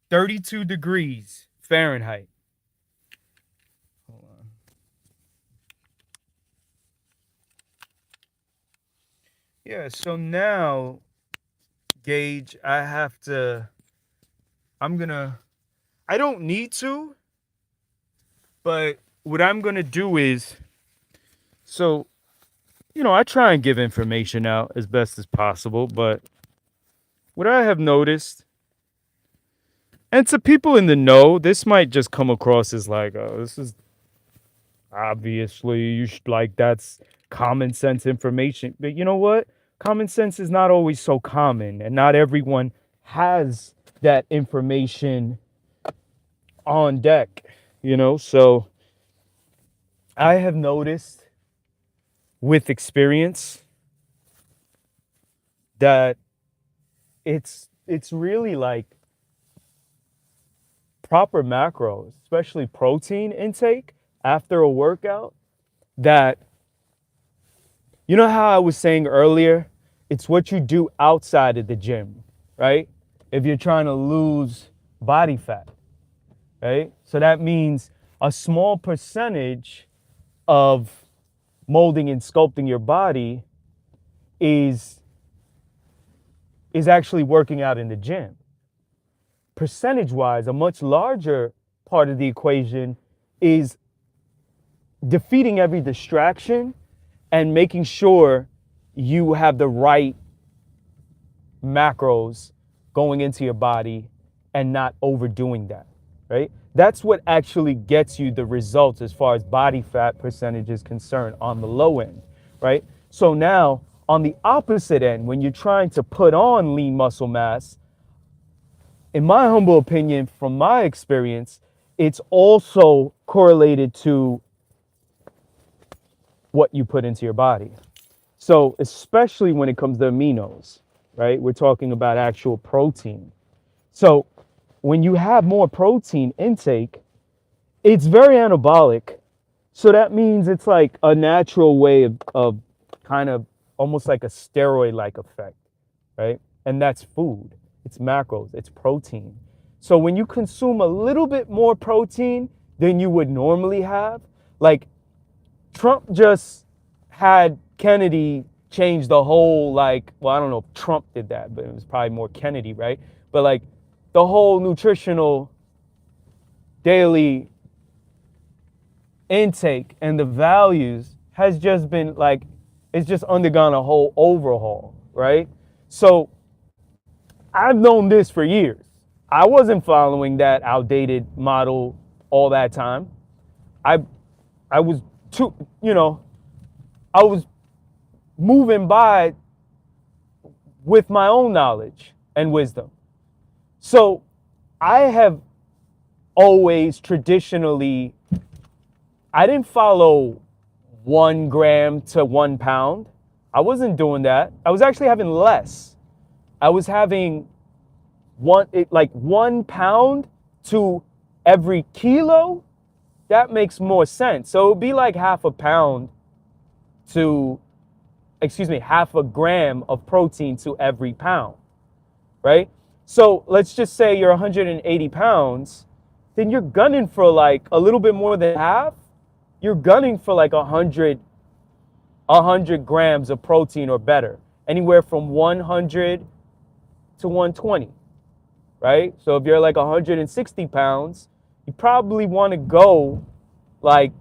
32 degrees Fahrenheit. Hold on. Yeah, so now, Gage, I don't need to, but what I'm going to do is, so, I try and give information out as best as possible, but what I have noticed, and to people in the know, this might just come across as like, oh, this is obviously, that's common sense information. But you know what? Common sense is not always so common, and not everyone has that information on deck, So I have noticed with experience that it's really like proper macros, especially protein intake after a workout, that how I was saying earlier, it's what you do outside of the gym, right? If you're trying to lose body fat, right? So that means a small percentage of molding and sculpting your body is actually working out in the gym. Percentage wise, a much larger part of the equation is defeating every distraction and making sure you have the right macros going into your body and not overdoing that, right? That's what actually gets you the results as far as body fat percentage is concerned on the low end, right? So now on the opposite end, when you're trying to put on lean muscle mass, in my humble opinion, from my experience, it's also correlated to what you put into your body. So especially when it comes to aminos, right? We're talking about actual protein. So when you have more protein intake, it's very anabolic. So that means it's like a natural way of kind of almost like a steroid-like effect, right? And that's food. It's macros, it's protein. So when you consume a little bit more protein than you would normally have, like Trump just had Kennedy change the whole, like, well, I don't know if Trump did that, but it was probably more Kennedy, right? But like the whole nutritional daily intake and the values has just been like, it's just undergone a whole overhaul, right? So I've known this for years. I wasn't following that outdated model all that time. I was too, I was moving by with my own knowledge and wisdom. So I have always traditionally, I didn't follow 1 gram to 1 pound. I wasn't doing that. I was actually having less. I was having 1 pound to every kilo. That makes more sense. So it would be like half a gram of protein to every pound, right? So let's just say you're 180 pounds, then you're gunning for like a little bit more than half. You're gunning for like 100 grams of protein or better, anywhere from 100 to 120, right? So if you're like 160 pounds, you probably want to go like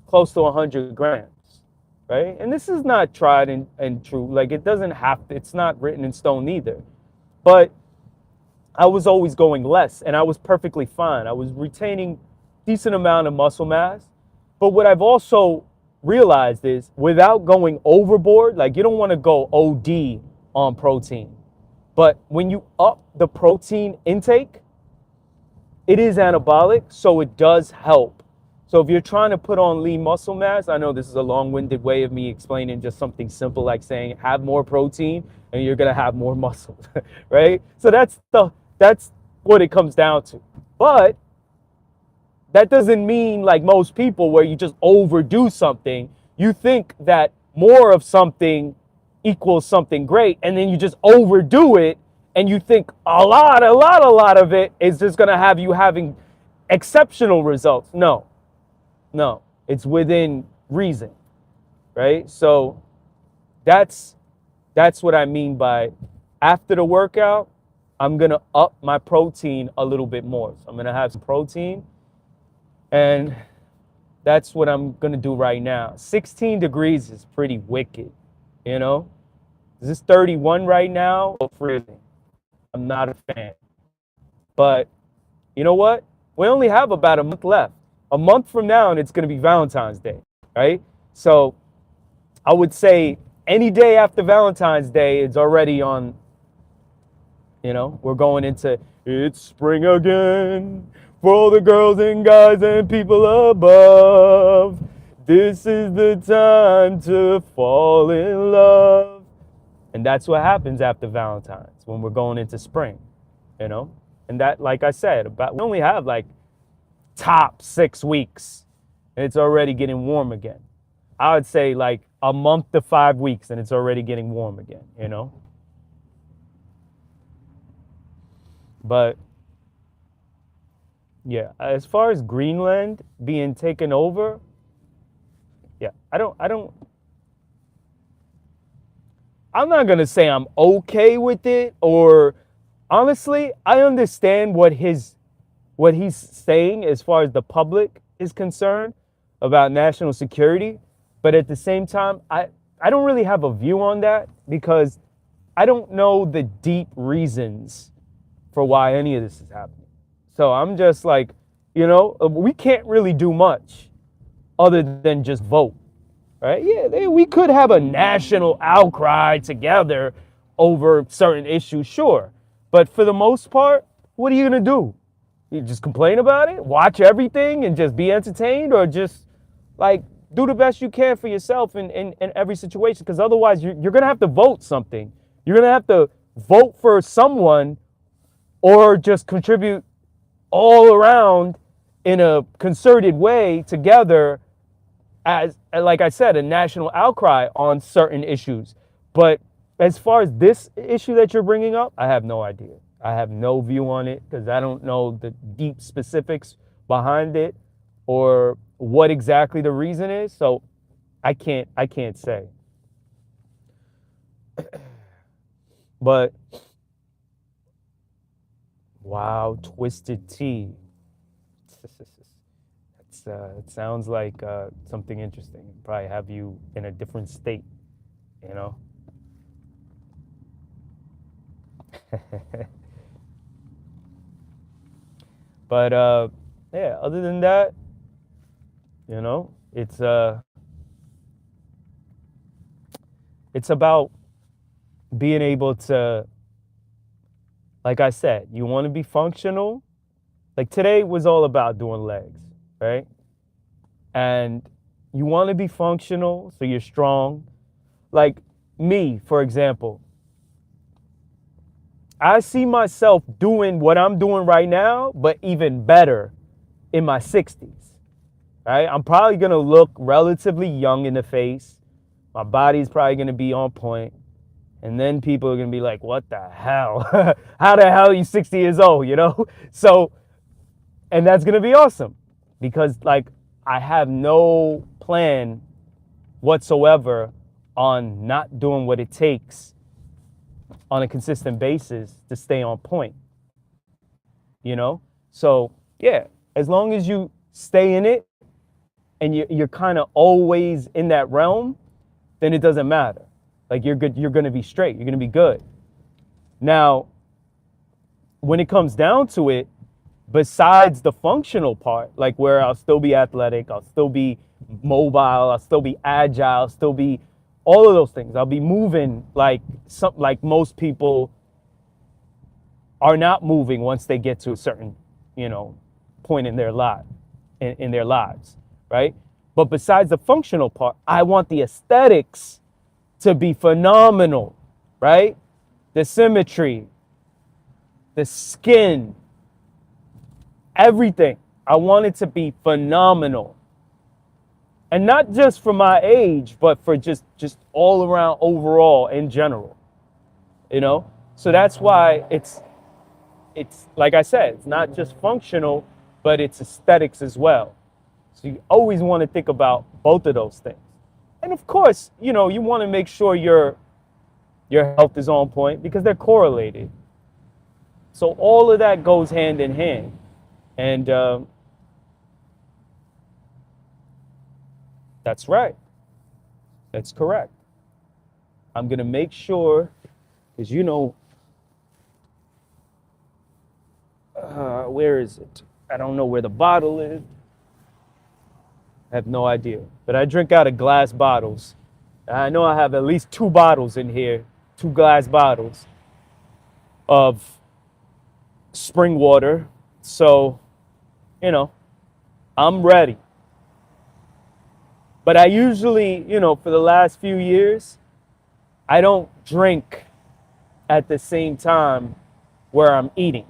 close to 100 grams, right? And this is not tried and true. Like it doesn't have to, it's not written in stone either. But I was always going less and I was perfectly fine. I was retaining decent amount of muscle mass. But what I've also realized is without going overboard, like you don't want to go OD on protein. But when you up the protein intake, it is anabolic, so it does help. So if you're trying to put on lean muscle mass, I know this is a long-winded way of me explaining just something simple like saying have more protein and you're gonna have more muscle, right? So that's what it comes down to. But that doesn't mean like most people where you just overdo something. You think that more of something equals something great, and then you just overdo it, and you think a lot of it is just gonna have you having exceptional results. No, it's within reason, right? So that's what I mean by after the workout, I'm gonna up my protein a little bit more. So I'm gonna have some protein, and that's what I'm gonna do right now. 16 degrees is pretty wicked, you know? This is 31 right now. Freezing. I'm not a fan. But you know what? We only have about a month left. A month from now, and it's gonna be Valentine's Day, right? So I would say any day after Valentine's Day, it's already on, we're going into it's spring again for all the girls and guys and people above. This is the time to fall in love. And that's what happens after Valentine's when we're going into spring, And that, like I said, we only have like top 6 weeks and it's already getting warm again. I would say like a month to 5 weeks and it's already getting warm again, But yeah, as far as Greenland being taken over, yeah, I'm not going to say I'm okay with it, or honestly, I understand what he's saying as far as the public is concerned about national security. But at the same time, I don't really have a view on that because I don't know the deep reasons for why any of this is happening. So I'm just like, we can't really do much other than just vote, right? Yeah, we could have a national outcry together over certain issues, sure. But for the most part, what are you going to do? You just complain about it, watch everything and just be entertained, or just like do the best you can for yourself in every situation? Because otherwise you're going to have to vote something. You're going to have to vote for someone or just contribute all around in a concerted way together as, like I said, a national outcry on certain issues. But as far as this issue that you're bringing up, I have no idea. I have no view on it because I don't know the deep specifics behind it or what exactly the reason is. So I can't say. But wow, twisted tea. It sounds like something interesting. Probably have you in a different state, But yeah, other than that, it's It's about being able to, like I said, you want to be functional. Like today was all about doing legs, right? And you want to be functional so you're strong. Like me, for example, I see myself doing what I'm doing right now, but even better in my 60s, right? I'm probably going to look relatively young in the face. My body's probably going to be on point. And then people are going to be like, what the hell? How the hell are you 60 years old, you know? So, and that's going to be awesome because like I have no plan whatsoever on not doing what it takes on a consistent basis to stay on point, you know? So, yeah, as long as you stay in it and you're kind of always in that realm, then it doesn't matter. Like you're good, you're going to be straight, you're going to be good. Now, when it comes down to it, besides the functional part, like where I'll still be athletic, I'll still be mobile, I'll still be agile, I'll still be all of those things. I'll be moving like most people are not moving once they get to a certain, point in their lives, right? But besides the functional part, I want the aesthetics to be phenomenal, right? The symmetry, the skin, everything. I want it to be phenomenal. And not just for my age, but for just all around overall in general, So that's why it's like I said, it's not just functional, but it's aesthetics as well. So you always want to think about both of those things. And of course, you want to make sure your health is on point because they're correlated. So all of that goes hand in hand. And that's right. That's correct. I'm going to make sure, because where is it? I don't know where the bottle is. I have no idea. But I drink out of glass bottles. I know I have at least 2 bottles in here, 2 glass bottles of spring water. So, I'm ready. But I usually, for the last few years, I don't drink at the same time where I'm eating.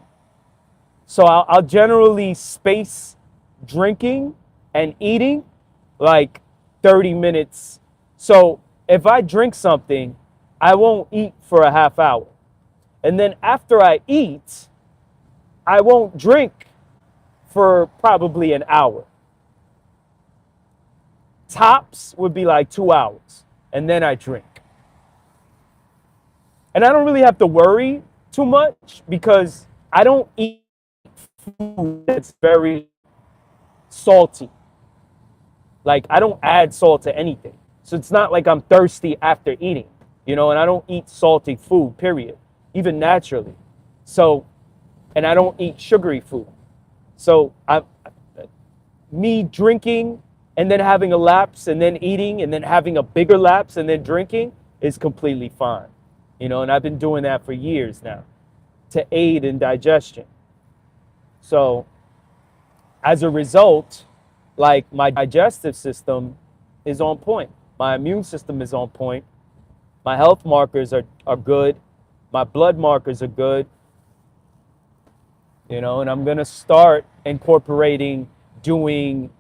So I'll generally space drinking and eating like 30 minutes. So if I drink something, I won't eat for a half hour. And then after I eat, I won't drink for probably an hour. Tops would be like 2 hours, and then I drink. And I don't really have to worry too much because I don't eat food that's very salty. Like I don't add salt to anything. So it's not like I'm thirsty after eating, and I don't eat salty food, period, even naturally. So, and I don't eat sugary food. So me drinking and then having a lapse and then eating and then having a bigger lapse and then drinking is completely fine. And I've been doing that for years now to aid in digestion. So as a result, like my digestive system is on point. My immune system is on point. My health markers are good. My blood markers are good. And I'm going to start incorporating doing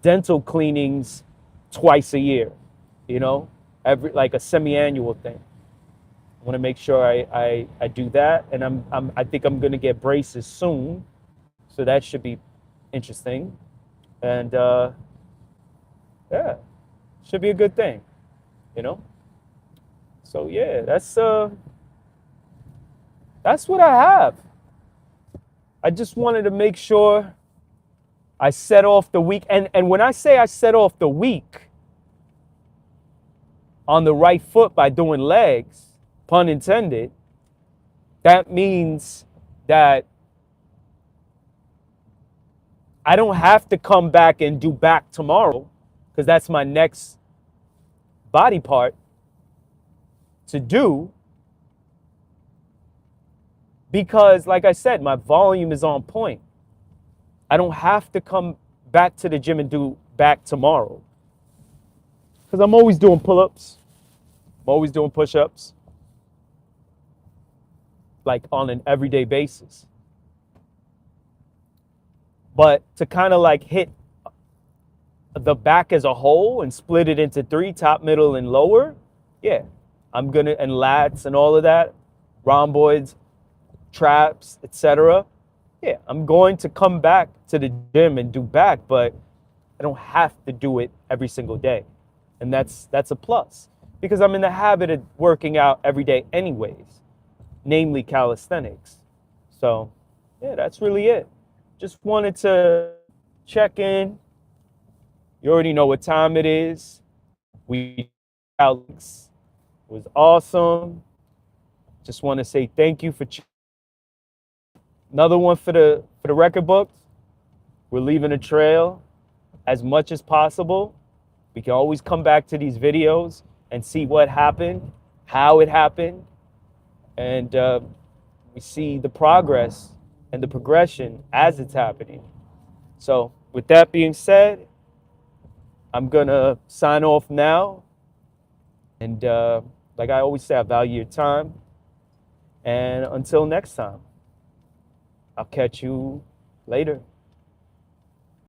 dental cleanings twice a year, like a semi-annual thing. I want to make sure I do that, and I think I'm going to get braces soon, so that should be interesting, and yeah, should be a good thing, So yeah, that's what I have. I just wanted to make sure I set off the week. And when I say I set off the week on the right foot by doing legs, pun intended, that means that I don't have to come back and do back tomorrow because that's my next body part. to do because, like I said, my volume is on point. I don't have to come back to the gym and do back tomorrow because I'm always doing pull-ups. I'm always doing push-ups, like on an everyday basis. But to kind of like hit the back as a whole and split it into 3, top, middle, and lower, yeah, I'm gonna, and lats and all of that, rhomboids, traps, etc. Yeah, I'm going to come back to the gym and do back, but I don't have to do it every single day. And that's a plus because I'm in the habit of working out every day anyways, namely calisthenics. So yeah, that's really it. Just wanted to check in. You already know what time it is. It was awesome. Just want to say thank you for another one for the record books. We're leaving a trail as much as possible. We can always come back to these videos and see what happened, how it happened, and we see the progress and the progression as it's happening. So with that being said, I'm gonna sign off now. And like I always say, I value your time. And until next time, I'll catch you later.